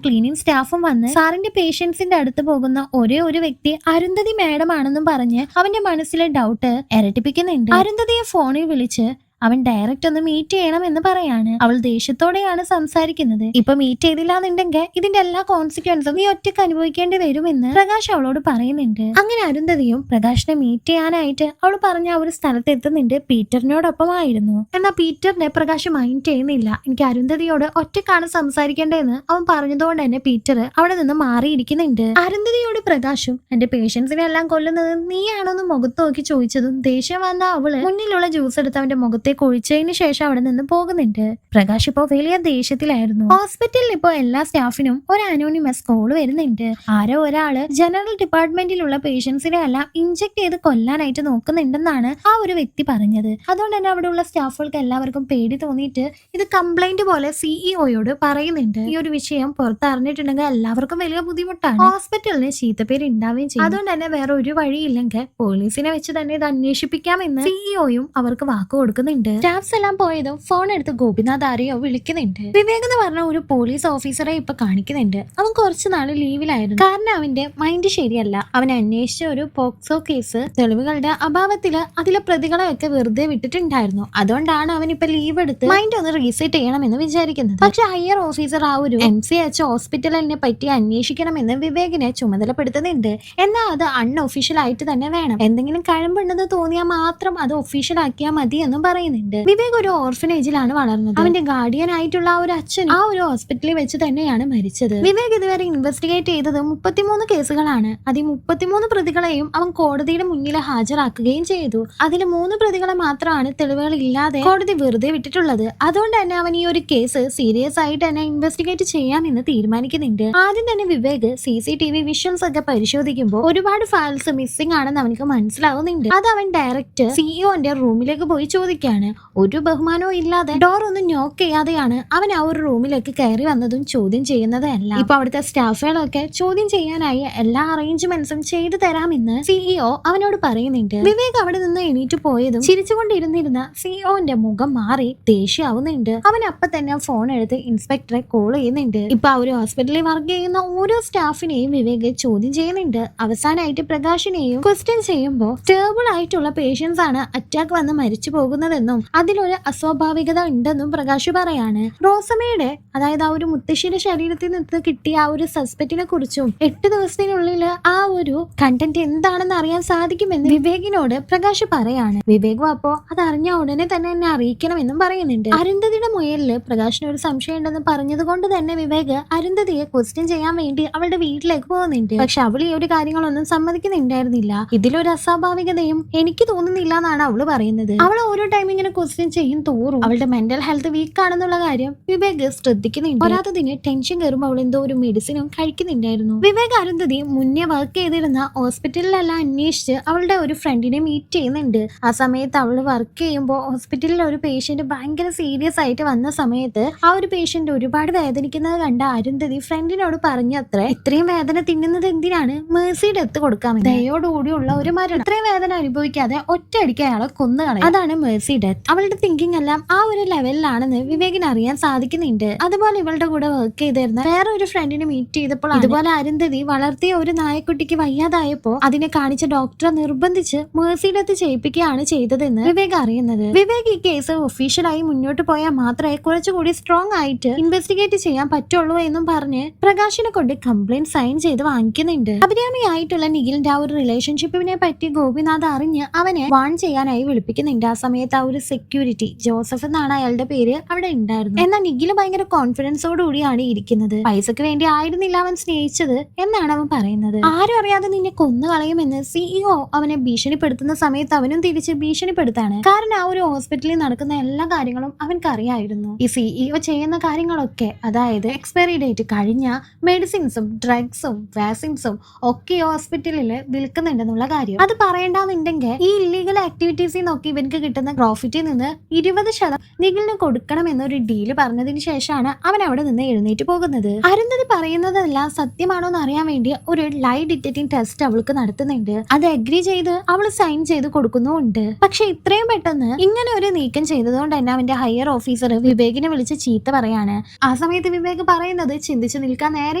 ക്ലീനിങ് സ്റ്റാഫും വന്ന് സാറിന്റെ പേഷ്യൻസിന്റെ അടുത്ത് പോകുന്ന ഒരേ ഒരു വ്യക്തി അരുന്ധതി മാഡം ആണെന്നും പറഞ്ഞ് അവന്റെ മനസ്സിലെ ഡൗട്ട് ഇരട്ടിപ്പിക്കുന്നുണ്ട്. അരുന്ധതിയെ ഫോണിൽ വിളിച്ച് അവൻ ഡയറക്റ്റ് ഒന്ന് മീറ്റ് ചെയ്യണം എന്ന് പറയാണ്. അവൾ ദേഷ്യത്തോടെയാണ് സംസാരിക്കുന്നത്. ഇപ്പൊ മീറ്റ് ചെയ്തില്ലാന്നുണ്ടെങ്കിൽ ഇതിന്റെ എല്ലാ കോൺസിക്വൻസും നീ ഒറ്റയ്ക്ക് അനുഭവിക്കേണ്ടി വരുമെന്ന് പ്രകാശ് അവളോട് പറയുന്നുണ്ട്. അങ്ങനെ അരുന്ധതിയും പ്രകാശിനെ മീറ്റ് ചെയ്യാനായിട്ട് അവൾ പറഞ്ഞ ആ ഒരു സ്ഥലത്ത് എത്തുന്നുണ്ട്. പീറ്ററിനോടൊപ്പമായിരുന്നു. എന്നാൽ പീറ്ററിനെ പ്രകാശ് മൈൻഡ് ചെയ്യുന്നില്ല. എനിക്ക് അരുന്ധതിയോട് ഒറ്റക്കാണ് സംസാരിക്കേണ്ടതെന്ന് അവൻ പറഞ്ഞതുകൊണ്ട് തന്നെ പീറ്റർ അവിടെ നിന്ന് മാറിയിരിക്കുന്നുണ്ട്. അരുന്ധതിയോട് പ്രകാശും എന്റെ പേഷ്യൻസിനെ എല്ലാം കൊല്ലുന്നത് നീയാണോന്ന് മുഖത്ത് നോക്കി ചോദിച്ചതും ദേഷ്യം വന്ന അവള് മുന്നിലുള്ള ജ്യൂസ് എടുത്ത് അവന്റെ മുഖത്തെ കുഴിച്ചതിന് ശേഷം അവിടെ നിന്ന് പോകുന്നുണ്ട്. പ്രകാശ് ഇപ്പോ വലിയ ദേഷ്യത്തിലായിരുന്നു. ഹോസ്പിറ്റലിൽ ഇപ്പോ എല്ലാ സ്റ്റാഫിനും ഒരു അനോണിമസ് കോൾ വരുന്നുണ്ട്. ആരോ ഒരാള് ജനറൽ ഡിപ്പാർട്ട്മെന്റിലുള്ള പേഷ്യൻസിനെ എല്ലാം ഇഞ്ചെക്ട് ചെയ്ത് കൊല്ലാനായിട്ട് നോക്കുന്നുണ്ടെന്നാണ് ആ ഒരു വ്യക്തി പറഞ്ഞത്. അതുകൊണ്ട് തന്നെ അവിടെയുള്ള സ്റ്റാഫുകൾക്ക് എല്ലാവർക്കും പേടി തോന്നിയിട്ട് ഇത് കംപ്ലൈന്റ് പോലെ സിഇഒയോട് പറയുന്നുണ്ട്. ഈ ഒരു വിഷയം പുറത്തറിഞ്ഞിട്ടുണ്ടെങ്കിൽ എല്ലാവർക്കും വലിയ ബുദ്ധിമുട്ടാണ്. ഹോസ്പിറ്റലിന് ചീത്തപ്പേര് ഉണ്ടാവുകയും ചെയ്യും. അതുകൊണ്ട് തന്നെ വേറെ ഒരു വഴിയില്ലെങ്കിൽ പോലീസിനെ വെച്ച് തന്നെ ഇത് അന്വേഷിപ്പിക്കാമെന്ന് സിഇഒയും അവർക്ക് വാക്ക് കൊടുക്കുന്നുണ്ട്. സ്റ്റാഫ്സ് എല്ലാം പോയതും ഫോൺ എടുത്ത് ഗോപിനാഥ് ആരെയോ വിളിക്കുന്നുണ്ട്. വിവേക് എന്ന് പറഞ്ഞ ഒരു പോലീസ് ഓഫീസറെ ഇപ്പൊ കാണിക്കുന്നുണ്ട്. അവൻ കുറച്ചു നാള് ലീവിലായിരുന്നു. കാരണം അവന്റെ മൈൻഡ് ശരിയല്ല. അവൻ അന്വേഷിച്ച ഒരു പോക്സോ കേസ് തെളിവുകളുടെ അഭാവത്തില് അതിലെ പ്രതികളെ ഒക്കെ വെറുതെ വിട്ടിട്ടുണ്ടായിരുന്നു. അതുകൊണ്ടാണ് അവൻ ഇപ്പൊ ലീവ് എടുത്ത് മൈൻഡ് ഒന്ന് റീസെറ്റ് ചെയ്യണമെന്ന് വിചാരിക്കുന്നത്. പക്ഷെ ഹയർ ഓഫീസർ ആ ഒരു MCH ഹോസ്പിറ്റലിനെ പറ്റി അന്വേഷിക്കണമെന്ന് വിവേകിനെ ചുമതലപ്പെടുത്തുന്നുണ്ട്. എന്നാൽ അത് അൺഒഫീഷ്യൽ ആയിട്ട് തന്നെ വേണം. എന്തെങ്കിലും കഴമ്പുണ്ടെന്ന് തോന്നിയാൽ മാത്രം അത് ഒഫീഷ്യൽ ആക്കിയാൽ മതി എന്നും പറയുന്നു. പറയുന്നുണ്ട്. വിവേക് ഒരു ഓർഫനേജിലാണ് വളർന്നത്. അവന്റെ ഗാർഡിയൻ ആയിട്ടുള്ള ആ ഒരു അച്ഛൻ ആ ഒരു ഹോസ്പിറ്റലിൽ വെച്ച് തന്നെയാണ് മരിച്ചത്. വിവേക് ഇതുവരെ ഇൻവെസ്റ്റിഗേറ്റ് ചെയ്തത് 33 കേസുകളാണ്. അതിൽ 33 പ്രതികളെയും അവൻ കോടതിയുടെ മുന്നിൽ ഹാജരാക്കുകയും ചെയ്തു. അതിൽ 3 പ്രതികളെ മാത്രമാണ് തെളിവുകൾ ഇല്ലാതെ കോടതി വെറുതെ വിട്ടിട്ടുള്ളത്. അതുകൊണ്ട് തന്നെ അവൻ ഈ ഒരു കേസ് സീരിയസ് ആയിട്ട് തന്നെ ഇൻവെസ്റ്റിഗേറ്റ് ചെയ്യാമെന്ന് തീരുമാനിക്കുന്നുണ്ട്. ആദ്യം തന്നെ വിവേക് CCTV വിഷ്വൽസ് ഒക്കെ പരിശോധിക്കുമ്പോൾ ഒരുപാട് ഫയൽസ് മിസ്സിംഗ് ആണെന്ന് അവനക്ക് മനസ്സിലാവുന്നുണ്ട്. അത് അവൻ ഡയറക്റ്റ് സിഇഒന്റെ റൂമിലേക്ക് പോയി ചോദിക്കാണ്. ഒരു ബഹുമാനവും ഇല്ലാതെ ഡോർ ഒന്നും നോക്ക് ചെയ്യാതെയാണ് അവൻ ആ ഒരു റൂമിലേക്ക് കയറി വന്നതും ചോദ്യം ചെയ്യുന്നതല്ല. ഇപ്പൊ അവിടുത്തെ സ്റ്റാഫുകളൊക്കെ ചോദ്യം ചെയ്യാനായി എല്ലാ അറേഞ്ച്മെന്റ്സും ചെയ്തു തരാമെന്ന് സിഇഒ അവനോട് പറയുന്നുണ്ട്. വിവേക് അവിടെ നിന്ന് എണീറ്റ് പോയതും ചിരിച്ചുകൊണ്ടിരുന്നിരുന്ന സിഇഒന്റെ മുഖം മാറി ദേഷ്യമാവുന്നുണ്ട്. അവൻ അപ്പൊ തന്നെ ഫോൺ എടുത്ത് ഇൻസ്പെക്ടറെ കോൾ ചെയ്യുന്നുണ്ട്. ഇപ്പൊ ആ ഒരു ഹോസ്പിറ്റലിൽ വർക്ക് ചെയ്യുന്ന ഓരോ സ്റ്റാഫിനെയും വിവേക് ചോദ്യം ചെയ്യുന്നുണ്ട്. അവസാനമായിട്ട് പ്രകാശിനെയും ക്വസ്റ്റ്യൻ ചെയ്യുമ്പോൾ സ്റ്റേബിൾ ആയിട്ടുള്ള പേഷ്യൻസ് ആണ് അറ്റാക്ക് വന്ന് മരിച്ചു പോകുന്നതെന്നും അതിലൊരു അസ്വാഭാവികത ഉണ്ടെന്നും പ്രകാശ് പറയാണ്. റോസമ്മയുടെ അതായത് ആ ഒരു മുത്തശ്ശിയുടെ ശരീരത്തിൽ നിന്ന് കിട്ടിയ ആ ഒരു സസ്പെക്റ്റിനെ കുറിച്ചും 8 ദിവസത്തിനുള്ളിൽ ആ ഒരു കണ്ടന്റ് എന്താണെന്ന് അറിയാൻ സാധിക്കുമെന്ന് വിവേകിനോട് പ്രകാശ് പറയാണ്. വിവേകും അപ്പോ അത് അറിഞ്ഞ ഉടനെ തന്നെ എന്നെ അറിയിക്കണമെന്നും പറയുന്നുണ്ട്. അരുന്ധതിയുടെ മുയലില് പ്രകാശിന് ഒരു സംശയം ഉണ്ടെന്ന് പറഞ്ഞത് കൊണ്ട് തന്നെ വിവേക് അരുന്ധതിയെ ക്വസ്റ്റ്യൻ ചെയ്യാൻ വേണ്ടി അവളുടെ വീട്ടിലേക്ക് പോകുന്നുണ്ട്. പക്ഷെ അവൾ ഈ ഒരു കാര്യങ്ങളൊന്നും സമ്മതിക്കുന്നുണ്ടായിരുന്നില്ല. ഇതിലൊരു അസ്വാഭാവികതയും എനിക്ക് തോന്നുന്നില്ല എന്നാണ് അവള് പറയുന്നത്. അവൾ ഓരോ ടൈം ഇങ്ങനെ ക്വസ്റ്റ്യൻ ചെയ്യും തോറും അവളുടെ മെന്റൽ ഹെൽത്ത് വീക്ക് ആണെന്നുള്ള കാര്യം വിവേക് ശ്രദ്ധിക്കുന്നുണ്ട്. പോരാത്തതിന് ടെൻഷൻ കയറുമ്പോൾ അവൾ എന്തോ ഒരു മെഡിസിനും കഴിക്കുന്നുണ്ടായിരുന്നു. വിവേക് അരുന്ധതി മുന്നേ വർക്ക് ചെയ്തിരുന്ന ഹോസ്പിറ്റലിലെല്ലാം അന്വേഷിച്ച് അവളുടെ ഒരു ഫ്രണ്ടിനെ മീറ്റ് ചെയ്യുന്നുണ്ട്. ആ സമയത്ത് അവൾ വർക്ക് ചെയ്യുമ്പോൾ ഹോസ്പിറ്റലിൽ ഒരു പേഷ്യന്റ് ഭയങ്കര സീരിയസ് ആയിട്ട് വന്ന സമയത്ത് ആ ഒരു പേഷ്യന്റ് ഒരുപാട് വേദനിക്കുന്നത് കണ്ട അരുന്ധതി ഫ്രണ്ടിനോട് പറഞ്ഞത്രേ, ഇത്രയും വേദന തിന്നുന്നത് എന്തിനാണ്, മേഴ്സി ഡെത്ത് കൊടുക്കാമെന്ന്. ദയോടുകൂടിയുള്ള ഒരു മരണം. ഇത്രയും വേദന അനുഭവിക്കാതെ ഒറ്റയടിക്ക് അയാളെ കൊന്നുകളയും, അതാണ് മേഴ്സി ഡെത്ത്. അവളുടെ തിങ്കിങ് എല്ലാം ആ ഒരു ലെവലിലാണെന്ന് വിവേകിന് അറിയാൻ സാധിക്കുന്നുണ്ട്. അതുപോലെ ഇവളുടെ കൂടെ വർക്ക് ചെയ്തിരുന്ന വേറെ ഒരു ഫ്രണ്ടിനെ മീറ്റ് ചെയ്തപ്പോൾ അതുപോലെ അരുന്ധതി വളർത്തിയ ഒരു നായക്കുട്ടിക്ക് വയ്യാതായപ്പോ അതിനെ കാണിച്ച ഡോക്ടറെ നിർബന്ധിച്ച് മേഴ്സി ഡെത്ത് ചെയ്യിപ്പിക്കുകയാണ് ചെയ്തതെന്ന് വിവേക് അറിയുന്നത്. വിവേക് ഈ കേസ് ഒഫീഷ്യലായി മുന്നോട്ട് പോയാൽ മാത്രമേ കുറച്ചുകൂടി സ്ട്രോങ് ആയിട്ട് ഇൻവെസ്റ്റിഗേറ്റ് ചെയ്യാൻ പറ്റുള്ളൂ എന്നും പറഞ്ഞ് പ്രകാശിനെ കൊണ്ട് കംപ്ലൈന്റ് സൈൻ ചെയ്ത് വാങ്ങിക്കുന്നുണ്ട്. അഭിരാമിയായിട്ടുള്ള നിഖിലിന്റെ ആ ഒരു റിലേഷൻഷിപ്പിനെ പറ്റി ഗോപിനാഥ് അറിഞ്ഞ് അവനെ വാൺ ചെയ്യാനായി വിളിപ്പിക്കുന്നുണ്ട്. ആ സമയത്ത് ആ ഒരു സെക്യൂരിറ്റി ജോസഫ് എന്നാണ് അയാളുടെ പേര് അവിടെ ഉണ്ടായിരുന്നു. എന്നാൽ നിഖില് ഭയങ്കര കോൺഫിഡൻസോടുകൂടിയാണ് ഇരിക്കുന്നത്. പൈസക്ക് വേണ്ടി ആയിരുന്നില്ല അവൻ സ്നേഹിച്ചത് എന്നാണ് അവൻ പറയുന്നത്. ആരും അറിയാതെ നിന്നെ കൊന്നു കളയുമെന്ന് സിഇഒ അവനെ ഭീഷണിപ്പെടുത്തുന്ന സമയത്ത് അവനും തിരിച്ച് ഭീഷണിപ്പെടുത്താണ്. കാരണം ആ ഒരു ഹോസ്പിറ്റലിൽ നടക്കുന്ന എല്ലാ കാര്യങ്ങളും അവൻക്ക് അറിയായിരുന്നു. ഈ സിഇഒ ചെയ്യുന്ന കാര്യങ്ങളൊക്കെ, അതായത് എക്സ്പയറി ഡേറ്റ് കഴിഞ്ഞ മെഡിസിൻസും ഡ്രഗ്സും വാക്സിൻസും ഒക്കെ ഹോസ്പിറ്റലിൽ വിൽക്കുന്നുണ്ടെന്നുള്ള കാര്യം അത് പറയേണ്ടെന്നുണ്ടെങ്കിൽ ഈ ഇല്ലീഗൽ ആക്ടിവിറ്റീസിൽ നിന്നൊക്കെ ഇവർക്ക് കിട്ടുന്ന പ്രോഫിറ്റിൽ നിന്ന് 20% നിഖിലിന് കൊടുക്കണം എന്നൊരു ഡീല് പറഞ്ഞതിന് ശേഷമാണ് അവൻ അവിടെ നിന്ന് എഴുന്നേറ്റ് പോകുന്നത്. അരുന്ധതി പറയുന്നതെല്ലാം സത്യമാണോ എന്ന് അറിയാൻ വേണ്ടി ഒരു ലൈ ഡിറ്റക്റ്റിംഗ് ടെസ്റ്റ് അവൾക്ക് നടത്തുന്നുണ്ട്. അത് അഗ്രി ചെയ്ത് അവൾ സൈൻ ചെയ്ത് കൊടുക്കുന്നുമുണ്ട്. പക്ഷെ ഇത്രയും പെട്ടെന്ന് ഇങ്ങനെ ഒരു നീക്കം ചെയ്തതുകൊണ്ട് തന്നെ അവന്റെ ഹയർ ഓഫീസർ വിവേകിനെ വിളിച്ച് ചീത്ത പറയാണ്. ആ സമയത്ത് വിവേക് പറയുന്നത് ചിന്തിച്ച് നിൽക്കാൻ നേരെ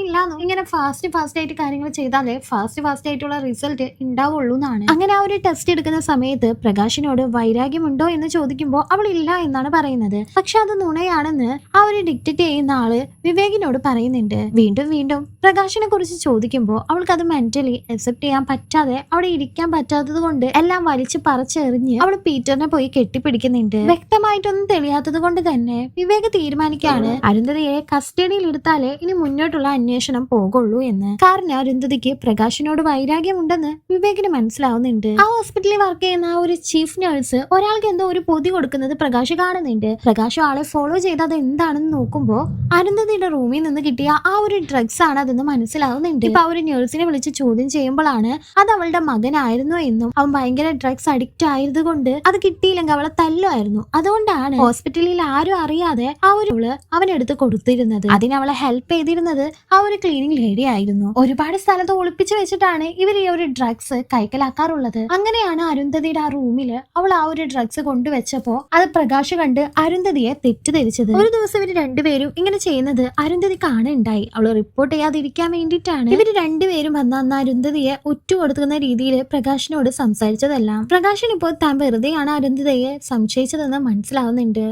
ഇല്ലാന്നോ, ഇങ്ങനെ ഫാസ്റ്റ് ആയിട്ട് കാര്യങ്ങൾ ചെയ്താലേ ഫാസ്റ്റ് ആയിട്ടുള്ള റിസൾട്ട് ഉണ്ടാവുള്ളൂ എന്നാണ്. അങ്ങനെ ആ ഒരു ടെസ്റ്റ് എടുക്കുന്ന സമയത്ത് പ്രകാശിനോട് വൈരാഗ്യമുണ്ടോ എന്ന് ചോദിക്കുമ്പോൾ അവൾ ഇല്ല എന്നാണ് പറയുന്നത്. പക്ഷെ അത് നുണയാണെന്ന് ആ ഒരു ഡിക്റ്റേറ്റ് ചെയ്യുന്ന ആള് വിവേകിനോട് പറയുന്നുണ്ട്. വീണ്ടും പ്രകാശിനെ കുറിച്ച് ചോദിക്കുമ്പോൾ അവൾക്ക് അത് മെന്റലി അക്സെപ്റ്റ് ചെയ്യാൻ പറ്റാതെ അവിടെ ഇരിക്കാൻ പറ്റാത്തത് കൊണ്ട് എല്ലാം വലിച്ചു പറിച്ചെറിഞ്ഞ് അവൾ പീറ്ററിനെ പോയി കെട്ടിപ്പിടിക്കുന്നുണ്ട്. വ്യക്തമായിട്ടൊന്നും തെളിയാത്തത് കൊണ്ട് തന്നെ വിവേക് തീരുമാനിക്കാണ് അരുന്ധതിയെ കസ്റ്റഡിയിൽ എടുത്താലേ ഇനി മുന്നോട്ടുള്ള അന്വേഷണം പോകുള്ളൂ എന്ന്. കാരണം അരുന്ധതിക്ക് പ്രകാശിനോട് വൈരാഗ്യമുണ്ടെന്ന് വിവേകിന് മനസ്സിലാവുന്നുണ്ട്. ആ ഹോസ്പിറ്റലിൽ വർക്ക് ചെയ്യുന്ന ആ ഒരു ചീഫ് നഴ്സ് ഒരാൾക്ക് എന്തോ ഒരു പൊതി കൊടുക്കുന്നത് പ്രകാശ് കാണുന്നുണ്ട്. പ്രകാശ് ആളെ ഫോളോ ചെയ്ത് അത് എന്താണെന്ന് നോക്കുമ്പോ അരുന്ധതിയുടെ റൂമിൽ നിന്ന് കിട്ടിയ ആ ഒരു ഡ്രഗ്സ് ആണ് അതെന്ന് മനസ്സിലാവുന്നുണ്ട്. ഇപ്പൊ ആ ഒരു നഴ്സിനെ വിളിച്ച് ചോദ്യം ചെയ്യുമ്പോഴാണ് അത് അവളുടെ മകനായിരുന്നു എന്നും അവൻ ഭയങ്കര ഡ്രഗ്സ് അഡിക്റ്റ് ആയതുകൊണ്ട് അത് കിട്ടിയില്ലെങ്കിൽ അവളെ തല്ലുമായിരുന്നു, അതുകൊണ്ടാണ് ഹോസ്പിറ്റലിൽ ആരും അറിയാതെ ആ ഒരു അവനെടുത്ത് കൊടുത്തിരുന്നത്. അതിന് അവളെ ഹെൽപ്പ് ചെയ്തിരുന്നത് ആ ഒരു ക്ലീനിങ് ലേഡി ആയിരുന്നു. ഒരുപാട് സ്ഥലത്ത് ഒളിപ്പിച്ചു വെച്ചിട്ടാണ് ഇവർ ഈ ഒരു ഡ്രഗ്സ് കൈക്കലാക്കാറുള്ളത്. അങ്ങനെയാണ് അരുന്ധതിയുടെ ആ റൂമില് അവൾ ആ ഒരു ഡ്രഗ്സ് കൊണ്ടുവച്ചപ്പോ അത് പ്രകാശ് കണ്ട് അരുന്ധതിയെ തെറ്റിദ്ധരിച്ചത്. ഒരു ദിവസം ഇവർ രണ്ടുപേരും ഇങ്ങനെ ചെയ്യുന്നത് അരുന്ധതി കാണുണ്ടായി. അവൾ റിപ്പോർട്ട് ചെയ്യാതിരിക്കാൻ വേണ്ടിയിട്ടാണ് ഇവർ രണ്ടുപേരും വന്ന അന്ന് അരുന്ധതിയെ ഒറ്റുകൊടുക്കുന്ന രീതിയിൽ പ്രകാശിനോട് സംസാരിച്ചതെല്ലാം. പ്രകാശിനിപ്പോ താൻ വെറുതെയാണ് അരുന്ധതിയെ സംശയിച്ചതെന്ന് മനസ്സിലാവുന്നുണ്ട്.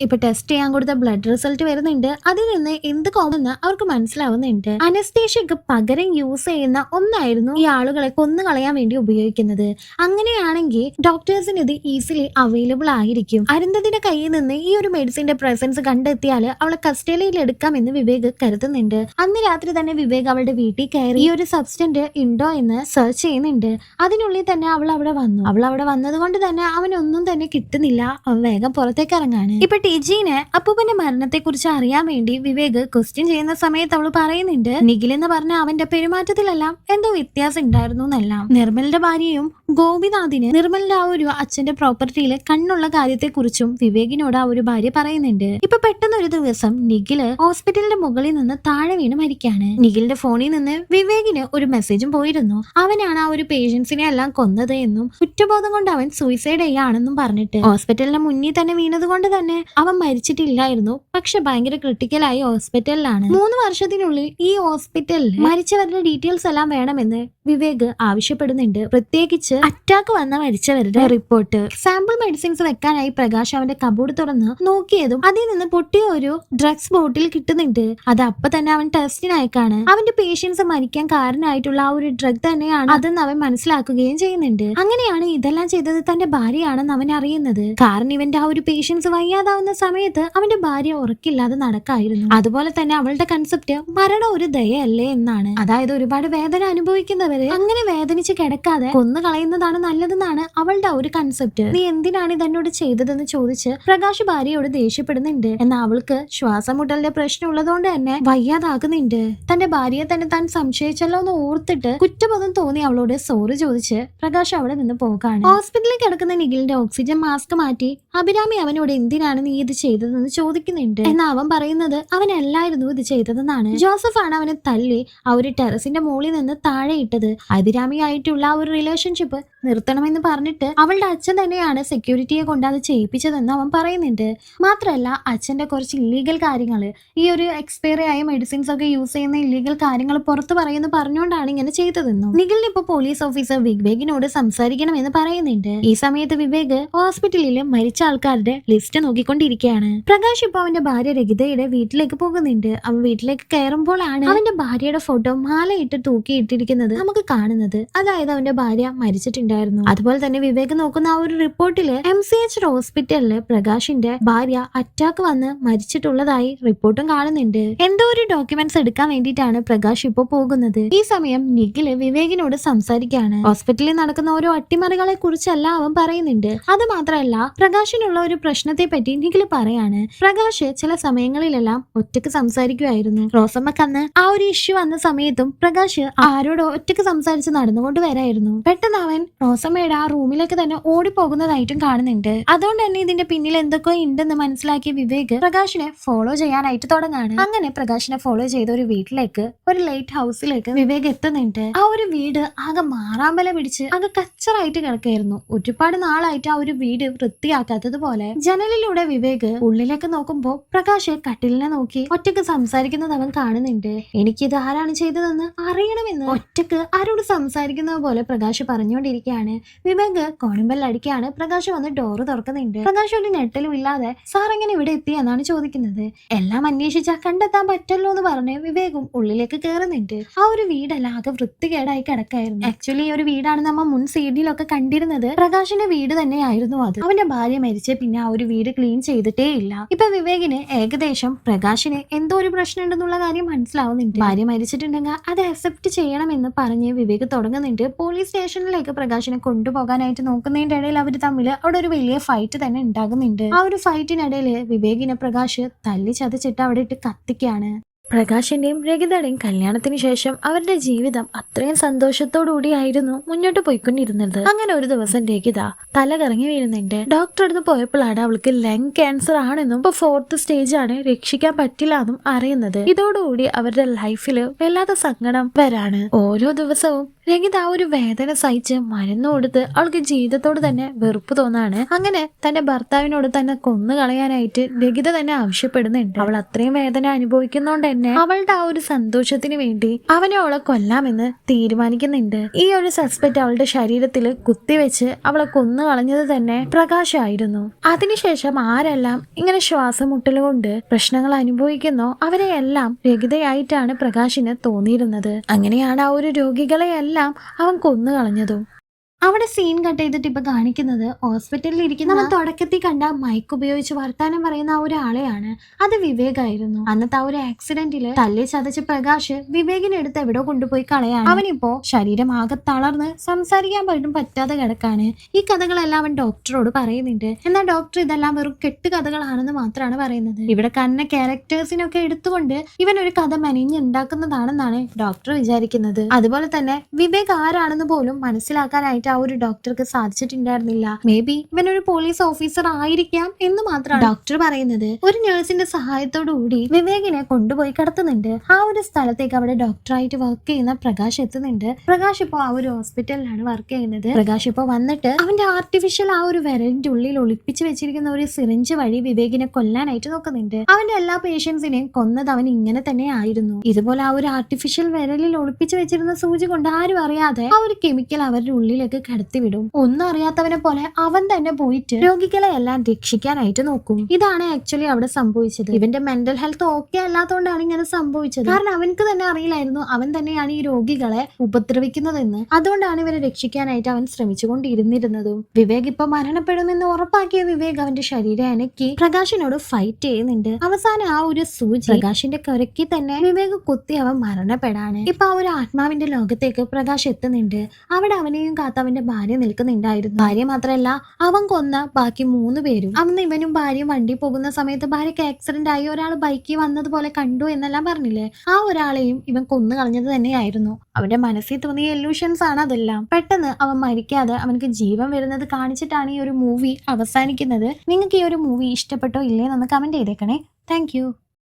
ഇപ്പൊ ടെസ്റ്റ് ചെയ്യാൻ കൊടുത്ത ബ്ലഡ് റിസൾട്ട് വരുന്നുണ്ട്. അതിൽ നിന്ന് എന്ത് കോമെന്ന് അവർക്ക് മനസ്സിലാവുന്നുണ്ട്. അനസ്തേഷ്യക്ക് പകരം യൂസ് ചെയ്യുന്ന ഒന്നായിരുന്നു ഈ ആളുകളെ കൊന്നുകളയാൻ വേണ്ടി ഉപയോഗിക്കുന്നത്. അങ്ങനെയാണെങ്കിൽ ഡോക്ടേഴ്സിന് ഇത് ഈസിലി അവൈലബിൾ ആയിരിക്കും. അരുന്ധതിന്റെ കയ്യിൽ നിന്ന് ഈ ഒരു മെഡിസിന്റെ പ്രസൻസ് കണ്ടെത്തിയാൽ അവളെ കസ്റ്റഡിയിൽ എടുക്കാമെന്ന് വിവേക് കരുതുന്നുണ്ട്. അന്ന് രാത്രി തന്നെ വിവേക് അവളുടെ വീട്ടിൽ കയറി ഈ ഒരു സബ്സ്റ്റന്റ് ഉണ്ടോ എന്ന് സെർച്ച് ചെയ്യുന്നുണ്ട്. അതിനുള്ളിൽ തന്നെ അവൾ അവിടെ വന്നു. അവൾ അവിടെ വന്നത് കൊണ്ട് തന്നെ അവനൊന്നും തന്നെ കിട്ടുന്നില്ല. അവൻ വേഗം പുറത്തേക്ക് ഇറങ്ങാണ്. ഇപ്പൊ ടിജിനെ അപ്പൂപ്പന്റെ മരണത്തെ കുറിച്ച് അറിയാൻ വേണ്ടി വിവേക് ക്വസ്റ്റ്യൻ ചെയ്യുന്ന സമയത്ത് അവൾ പറയുന്നുണ്ട്, നിഖിൽ എന്ന് പറഞ്ഞ അവന്റെ പെരുമാറ്റത്തിലെല്ലാം എന്തോ വ്യത്യാസം ഉണ്ടായിരുന്നു എന്നെല്ലാം. നിർമ്മലിന്റെ ഭാര്യയും ഗോപിനാഥിന് നിർമ്മലിന്റെ ആ ഒരു അച്ഛന്റെ പ്രോപ്പർട്ടിയിൽ കണ്ണുള്ള കാര്യത്തെ കുറിച്ചും വിവേകിനോട് ആ ഒരു ഭാര്യ പറയുന്നുണ്ട്. ഇപ്പൊ പെട്ടെന്ന് ഒരു ദിവസം നിഖില് ഹോസ്പിറ്റലിന്റെ മുകളിൽ നിന്ന് താഴെ വീണ് മരിക്കാണ്. നിഖിലിന്റെ ഫോണിൽ നിന്ന് വിവേകിന് ഒരു മെസ്സേജും പോയിരുന്നു. അവനാണ് ആ ഒരു പേഷ്യൻസിനെ എല്ലാം കൊന്നത് എന്നും കുറ്റബോധം കൊണ്ട് അവൻ സൂയിസൈഡ് ചെയ്യാണെന്നും പറഞ്ഞിട്ട്. ഹോസ്പിറ്റലിന്റെ മുന്നിൽ തന്നെ വീണത് കൊണ്ട് തന്നെ അവൻ മരിച്ചിട്ടില്ലായിരുന്നു. പക്ഷെ ഭയങ്കര ക്രിട്ടിക്കലായി ഹോസ്പിറ്റലിലാണ്. 3 വർഷത്തിനുള്ളിൽ ഈ ഹോസ്പിറ്റലിൽ മരിച്ചവരുടെ ഡീറ്റെയിൽസ് എല്ലാം വേണമെന്ന് വിവേക് ആവശ്യപ്പെടുന്നുണ്ട്. പ്രത്യേകിച്ച് അറ്റാക്ക് വന്ന മരിച്ചവരുടെ റിപ്പോർട്ട്. സാമ്പിൾ മെഡിസിൻസ് വെക്കാനായി പ്രകാശ് അവന്റെ കബോർഡ് തുറന്ന് നോക്കിയതും അതിൽ നിന്ന് പൊട്ടിയ ഒരു ഡ്രഗ്സ് ബോട്ടിൽ കിട്ടുന്നുണ്ട്. അത് അപ്പൊ തന്നെ അവൻ ടെസ്റ്റിനായിക്കാണ്. അവന്റെ പേഷ്യൻസ് മരിക്കാൻ കാരണമായിട്ടുള്ള ആ ഒരു ഡ്രഗ് തന്നെയാണ് അതെന്ന് അവൻ മനസ്സിലാക്കുകയും ചെയ്യുന്നുണ്ട്. അങ്ങനെയാണ് ഇതെല്ലാം ചെയ്തത് തന്റെ ഭാര്യയാണെന്ന് അവൻ അറിയുന്നത്. കാരണം ഇവന്റെ ആ ഒരു പേഷ്യൻസ് വയ്യാതാവുന്ന സമയത്ത് അവന്റെ ഭാര്യ ഉറക്കില്ലാതെ നടക്കായിരുന്നു. അതുപോലെ തന്നെ അവളുടെ കൺസെപ്റ്റ് മരണം ഒരു ദയയല്ലേ എന്നാണ്. അതായത് ഒരുപാട് വേദന അനുഭവിക്കുന്നവര് അങ്ങനെ വേദനിച്ച് കിടക്കാതെ കൊന്നു കളയുന്നതാണ് നല്ലതെന്നാണ് അവളുടെ ഒരു കൺസെപ്റ്റ്. നീ എന്തിനാണ് ഇതെന്നോട് ചെയ്തതെന്ന് ചോദിച്ച് പ്രകാശ് ഭാര്യയോട് ദേഷ്യപ്പെടുന്നുണ്ട്. എന്നാൽ അവൾക്ക് ശ്വാസമുട്ടലിന്റെ പ്രശ്നം ഉള്ളതുകൊണ്ട് തന്നെ വയ്യാതാകുന്നുണ്ട്. തന്റെ ഭാര്യയെ തന്നെ താൻ സംശയിച്ചല്ലോ എന്ന് ഓർത്തിട്ട് കുറ്റബോധം തോന്നി അവളോട് സോറി ചോദിച്ച് പ്രകാശ് അവിടെ നിന്ന് പോകാണ്. ഹോസ്പിറ്റലിൽ കിടക്കുന്ന നിഖിലിന്റെ ഓക്സിജൻ മാസ്ക് മാറ്റി അഭിരാമി അവനോട് എന്തിനാണ് നീ ഇത് ചെയ്തതെന്ന് ചോദിക്കുന്നുണ്ട്. എന്നാൽ അവൻ പറയുന്നത് അവനല്ലായിരുന്നു ഇത് ചെയ്തതെന്നാണ്. ജോസഫ് ആണ് അവനെ തല്ലി ആ ഒരു ടെറസിന്റെ മുകളിൽ നിന്ന് താഴെ ഇട്ടത്. അഭിരാമിയായിട്ടുള്ള ആ ഒരു റിലേഷൻഷിപ്പ് നിർത്തണമെന്ന് പറഞ്ഞിട്ട് അവളുടെ അച്ഛൻ തന്നെയാണ് സെക്യൂരിറ്റിയെ കൊണ്ട് അത് ചെയ്യിപ്പിച്ചതെന്ന് അവൻ പറയുന്നുണ്ട്. മാത്രമല്ല അച്ഛന്റെ കുറച്ച് ഇല്ലീഗൽ കാര്യങ്ങള്, ഈ ഒരു എക്സ്പയറി ആയ മെഡിസിൻസ് ഒക്കെ യൂസ് ചെയ്യുന്ന ഇല്ലീഗൽ കാര്യങ്ങൾ പുറത്ത് പറയുന്നു പറഞ്ഞുകൊണ്ടാണ് ഇങ്ങനെ ചെയ്തതെന്നും. നിഖിലിന് ഇപ്പൊ പോലീസ് ഓഫീസർ വിവേകിനോട് സംസാരിക്കണമെന്ന് പറയുന്നുണ്ട്. ഈ സമയത്ത് വിവേക് ഹോസ്പിറ്റലിൽ മരിച്ച ആൾക്കാരുടെ ലിസ്റ്റ് നോക്കിക്കൊണ്ടിരിക്കുകയാണ്. പ്രകാശ് ഇപ്പൊ അവന്റെ ഭാര്യ രഹിതയുടെ വീട്ടിലേക്ക് പോകുന്നുണ്ട്. അവൻ വീട്ടിലേക്ക് കയറുമ്പോഴാണ് അവന്റെ ഭാര്യയുടെ ഫോട്ടോ മാലയിട്ട് തൂക്കിയിട്ടിരിക്കുന്നത് നമുക്ക് കാണുന്നത്. അതായത് അവന്റെ ഭാര്യ മരിച്ചിട്ടുണ്ടായിരുന്നു. അതുപോലെ തന്നെ വിവേക് നോക്കുന്ന ആ ഒരു റിപ്പോർട്ടില് MCH ഹോസ്പിറ്റലില് പ്രകാശിന്റെ ഭാര്യ അറ്റാക്ക് വന്ന് മരിച്ചിട്ടുള്ളതായി റിപ്പോർട്ടും കാണുന്നുണ്ട്. എന്തോ ഒരു ഡോക്യുമെന്റ്സ് എടുക്കാൻ വേണ്ടിയിട്ടാണ് പ്രകാശ് ഇപ്പോ പോകുന്നത്. ഈ സമയം നിഖില് വിവേകിനോട് സംസാരിക്കുകയാണ്. ഹോസ്പിറ്റലിൽ നടക്കുന്ന ഓരോ അട്ടിമറികളെ കുറിച്ചല്ല അവൻ പറയുന്നുണ്ട്. അത് മാത്രമല്ല പ്രകാശിനുള്ള ഒരു പ്രശ്നത്തെ പറ്റി നിഖില് പറയാണ്. പ്രകാശ് ചില സമയങ്ങളിലെല്ലാം ഒറ്റക്ക് സംസാരിക്കുമായിരുന്നു. റോസമ്മക്ക് അന്ന് ആ ഒരു ഇഷ്യൂ വന്ന സമയത്തും പ്രകാശ് ആരോടോ ഒറ്റക്ക് സംസാരിച്ച് നടന്നുകൊണ്ട് വരായിരുന്നു. പെട്ടെന്ന് അവൻ റോസമ്മയുടെ ആ റൂമിലേക്ക് തന്നെ ഓടിപ്പോകുന്നതായിട്ടും കാണുന്നുണ്ട്. അതുകൊണ്ട് തന്നെ ഇതിന്റെ പിന്നിൽ എന്തൊക്കെ ഉണ്ടെന്ന് മനസ്സിലാക്കിയ വിവേക് പ്രകാശിനെ ഫോളോ ചെയ്യാനായിട്ട് തുടങ്ങാണ്. അങ്ങനെ പ്രകാശിനെ ഫോളോ ചെയ്ത ഒരു വീട്ടിലേക്ക്, ഒരു ലൈറ്റ് ഹൗസിലേക്ക് വിവേക് എത്തുന്നുണ്ട്. ആ ഒരു വീട് ആകെ മാറാമ്പല പിടിച്ച് ആകെ കച്ചറായിട്ട് കിടക്കായിരുന്നു. ഒരുപാട് നാളായിട്ട് ആ ഒരു വീട് വൃത്തിയാക്കാത്തതുപോലെ. ജനലിലൂടെ വിവേക് ഉള്ളിലേക്ക് നോക്കുമ്പോ പ്രകാശ് കട്ടിലിനെ നോക്കി ഒറ്റക്ക് സംസാരിക്കുന്നത് അവൻ കാണുന്നുണ്ട്. എനിക്കിത് ആരാണ് ചെയ്തതെന്ന് അറിയണമെന്ന് ഒറ്റക്ക് ആരോട് സംസാരിക്കുന്നത് പോലെ പ്രകാശ് പറഞ്ഞുകൊണ്ടിരിക്കുകയാണ്. വിവേക് കോണിമ്പൽ അടിക്കാണ്. പ്രകാശ് വന്ന് ഡോറ് തുറക്കുന്നുണ്ട്. പ്രകാശ് ഒരു നെട്ടലും ഇല്ലാതെ സാർ എങ്ങനെ ഇവിടെ എത്തി എന്നാണ് ചോദിക്കുന്നത്. എല്ലാം അന്വേഷിച്ചാൽ കണ്ടെത്താൻ പറ്റല്ലോ എന്ന് പറഞ്ഞ് വിവേകും ഉള്ളിലേക്ക് കയറുന്നുണ്ട്. ആ ഒരു വീടെല്ലാം ആകെ വൃത്തികേടായി കിടക്കായിരുന്നു. ആക്ച്വലി ഈ ഒരു വീടാണ് നമ്മ മുൻ സീഡിലൊക്കെ കണ്ടിരുന്നത്. പ്രകാശിന്റെ വീട് തന്നെയായിരുന്നു അത്. അവന്റെ ഭാര്യ മരിച്ച് പിന്നെ ആ ഒരു വീട് ക്ലീൻ ചെയ്തിട്ടേ ഇല്ല. ഇപ്പൊ വിവേകിന് ഏകദേശം പ്രകാശിന് എന്തോ ഒരു പ്രശ്നം ഉണ്ടെന്നുള്ള കാര്യം മനസ്സിലാവുന്നുണ്ട്. ഭാര്യ മരിച്ചിട്ടുണ്ടെങ്കിൽ അത് അക്സെപ്റ്റ് ചെയ്യണമെന്ന് പറഞ്ഞ് വിവേക് തുടങ്ങുന്നുണ്ട്. പോലീസ് സ്റ്റേഷനിലേക്ക് പ്രകാശിനെ കൊണ്ടുപോകാനായിട്ട് നോക്കുന്നതിന്റെ ഇടയിൽ അവർ തമ്മിൽ അവിടെ ഒരു വലിയ ഫൈറ്റ് തന്നെ ഉണ്ടാകുന്നുണ്ട്. ആ ഒരു ഫൈറ്റിനിടയിൽ വിവേകിനെ പ്രകാശ് തല്ലി ചതച്ചിട്ട് അവിടെ ഇട്ട് കത്തിക്കാണ്. പ്രകാശിന്റെയും രഹിതയുടെയും കല്യാണത്തിന് ശേഷം അവരുടെ ജീവിതം അത്രയും സന്തോഷത്തോടുകൂടിയായിരുന്നു മുന്നോട്ട് പോയിക്കൊണ്ടിരുന്നത്. അങ്ങനെ ഒരു ദിവസം രഹിത തല കറങ്ങി വീഴുന്നുണ്ട്. ഡോക്ടർ അടുത്ത് പോയപ്പോഴാണ് അവൾക്ക് ലങ് ക്യാൻസർ ആണെന്നും ഇപ്പൊ 4th സ്റ്റേജ് ആണ്, രക്ഷിക്കാൻ പറ്റില്ല എന്നും അറിയുന്നത്. ഇതോടുകൂടി അവരുടെ ലൈഫിൽ വല്ലാത്ത സങ്കടം വരാണ്. ഓരോ ദിവസവും രഹിത ആ ഒരു വേദന സഹിച്ച് മരുന്ന് കൊടുത്ത് അവൾക്ക് ജീവിതത്തോട് തന്നെ വെറുപ്പ് തോന്നാണ്. അങ്ങനെ തന്റെ ഭർത്താവിനോട് തന്നെ കൊന്നു കളയാനായിട്ട് രഹിത തന്നെ ആവശ്യപ്പെടുന്നുണ്ട്. അവൾ അത്രയും വേദന അനുഭവിക്കുന്നോണ്ട് തന്നെ അവളുടെ ആ ഒരു സന്തോഷത്തിന് വേണ്ടി അവനെ അവളെ കൊല്ലാമെന്ന് തീരുമാനിക്കുന്നുണ്ട്. ഈ ഒരു സസ്പെക്ട് അവളുടെ ശരീരത്തിൽ കുത്തിവെച്ച് അവളെ കൊന്നു കളഞ്ഞത് തന്നെ പ്രകാശായിരുന്നു. അതിനുശേഷം ആരെല്ലാം ഇങ്ങനെ ശ്വാസം മുട്ടലുകൊണ്ട് പ്രശ്നങ്ങൾ അനുഭവിക്കുന്നോ അവരെയെല്ലാം രഹിതയായിട്ടാണ് പ്രകാശിന് തോന്നിയിരുന്നത്. അങ്ങനെയാണ് ആ ഒരു രോഗികളെയെല്ലാം അവൻ കൊന്നു കളഞ്ഞതും. അവിടെ സീൻ കട്ട് ചെയ്തിട്ട് ഇപ്പൊ കാണിക്കുന്നത് ഹോസ്പിറ്റലിൽ ഇരിക്കുന്ന നമ്മൾ തുടക്കത്തിൽ കണ്ട മൈക്ക് ഉപയോഗിച്ച് വർത്താനം പറയുന്ന ആ ഒരാളെയാണ്. അത് വിവേകായിരുന്നു. അന്നത്തെ ആ ഒരു ആക്സിഡന്റില് തല്ലി ചതച്ച് പ്രകാശ് വിവേകിനെ എടുത്ത് എവിടെ കൊണ്ടുപോയി കളയാണ്. അവനിപ്പോ ശരീരം ആകെ തളർന്ന് സംസാരിക്കാൻ പോലും പറ്റാതെ കിടക്കാണ്. ഈ കഥകളെല്ലാം അവൻ ഡോക്ടറോട് പറയുന്നുണ്ട്. എന്നാൽ ഡോക്ടർ ഇതെല്ലാം വെറും കെട്ടുകഥകളാണെന്ന് മാത്രമാണ് പറയുന്നത്. ഇവിടെ കന്ന ക്യാരക്ടേഴ്സിനൊക്കെ എടുത്തുകൊണ്ട് ഇവൻ ഒരു കഥ മെനഞ്ഞുണ്ടാക്കുന്നതാണെന്നാണ് ഡോക്ടർ വിചാരിക്കുന്നത്. അതുപോലെ തന്നെ വിവേക് ആരാണെന്ന് പോലും മനസ്സിലാക്കാനായിട്ട് ആ ഒരു ഡോക്ടർക്ക് സാധിച്ചിട്ടുണ്ടായിരുന്നില്ല. മേ ബി ഇവനൊരു പോലീസ് ഓഫീസർ ആയിരിക്കാം എന്ന് മാത്രമാണ് ഡോക്ടർ പറയുന്നത്. ഒരു നഴ്സിന്റെ സഹായത്തോടു കൂടി വിവേകിനെ കൊണ്ടുപോയി കിടത്തുന്നുണ്ട്. ആ ഒരു സ്ഥലത്തേക്ക് അവിടെ ഡോക്ടറായിട്ട് വർക്ക് ചെയ്യുന്ന പ്രകാശ് എത്തുന്നുണ്ട്. പ്രകാശ് ഇപ്പോ ആ ഒരു ഹോസ്പിറ്റലിലാണ് വർക്ക് ചെയ്യുന്നത്. പ്രകാശ് ഇപ്പോ വന്നിട്ട് അവന്റെ ആർട്ടിഫിഷ്യൽ ആ ഒരു വിരലിന്റെ ഉള്ളിൽ ഒളിപ്പിച്ചു വെച്ചിരിക്കുന്ന ഒരു സിറിഞ്ച് വഴി വിവേകിനെ കൊല്ലാനായിട്ട് നോക്കുന്നുണ്ട്. അവന്റെ എല്ലാ പേഷ്യൻസിനെയും കൊന്നത് അവൻ ഇങ്ങനെ തന്നെ ആയിരുന്നു. ഇതുപോലെ ആ ഒരു ആർട്ടിഫിഷ്യൽ വിരലിൽ ഒളിപ്പിച്ചു വെച്ചിരുന്ന സൂചി കൊണ്ട് ആരും അറിയാതെ ആ ഒരു കെമിക്കൽ അവരുടെ ഉള്ളിലേക്ക് കടത്തിവിടും. ഒന്നും അറിയാത്തവനെ പോലെ അവൻ തന്നെ പോയിട്ട് രോഗികളെ എല്ലാം രക്ഷിക്കാനായിട്ട് നോക്കും. ഇതാണ് ആക്ച്വലി അവിടെ സംഭവിച്ചത്. ഇവന്റെ മെന്റൽ ഹെൽത്ത് ഓക്കെ അല്ലാത്തതുകൊണ്ടാണ് ഇങ്ങനെ സംഭവിച്ചത്. കാരണം അവനക്ക് തന്നെ അറിയില്ലായിരുന്നു അവൻ തന്നെയാണ് ഈ രോഗികളെ ഉപദ്രവിക്കുന്നതെന്ന്. അതുകൊണ്ടാണ് ഇവരെ രക്ഷിക്കാനായിട്ട് അവൻ ശ്രമിച്ചുകൊണ്ടിരുന്നിരുന്നതും. വിവേക് ഇപ്പൊ മരണപ്പെടുമെന്ന് ഉറപ്പാക്കിയ വിവേക് അവന്റെ ശരീരം അനക്കി പ്രകാശിനോട് ഫൈറ്റ് ചെയ്യുന്നുണ്ട്. അവസാനം ആ ഒരു സൂചി പ്രകാശിന്റെ കരക്കി തന്നെ വിവേക് കുത്തി അവൻ മരണപ്പെടാണ്. ഇപ്പൊ ആ ഒരു ആത്മാവിന്റെ ലോകത്തേക്ക് പ്രകാശ് എത്തുന്നുണ്ട്. അവിടെ അവനെയും കാത്ത അവന്റെ ഭാര്യ നിൽക്കുന്നുണ്ടായിരുന്നു. ഭാര്യ മാത്രല്ല അവൻ കൊന്ന ബാക്കി 3 പേരും. അന്ന് ഇവനും ഭാര്യയും വണ്ടി പോകുന്ന സമയത്ത് ഭാര്യക്ക് ആക്സിഡന്റ് ആയി ഒരാൾ ബൈക്കിൽ വന്നതുപോലെ കണ്ടു എന്നെല്ലാം പറഞ്ഞില്ലേ, ആ ഒരാളെയും ഇവൻ കൊന്നു കളഞ്ഞത് തന്നെയായിരുന്നു. അവന്റെ മനസ്സിൽ തോന്നിയ ഇല്യൂഷൻസ് ആണ് അതെല്ലാം. പെട്ടെന്ന് അവൻ മരിക്കാതെ അവനക്ക് ജീവൻ വരുന്നത് കാണിച്ചിട്ടാണ് ഈ ഒരു മൂവി അവസാനിക്കുന്നത്. നിങ്ങൾക്ക് ഈ ഒരു മൂവി ഇഷ്ടപ്പെട്ടോ ഇല്ലേന്നൊന്ന് കമന്റ് ചെയ്തേക്കണേ. താങ്ക്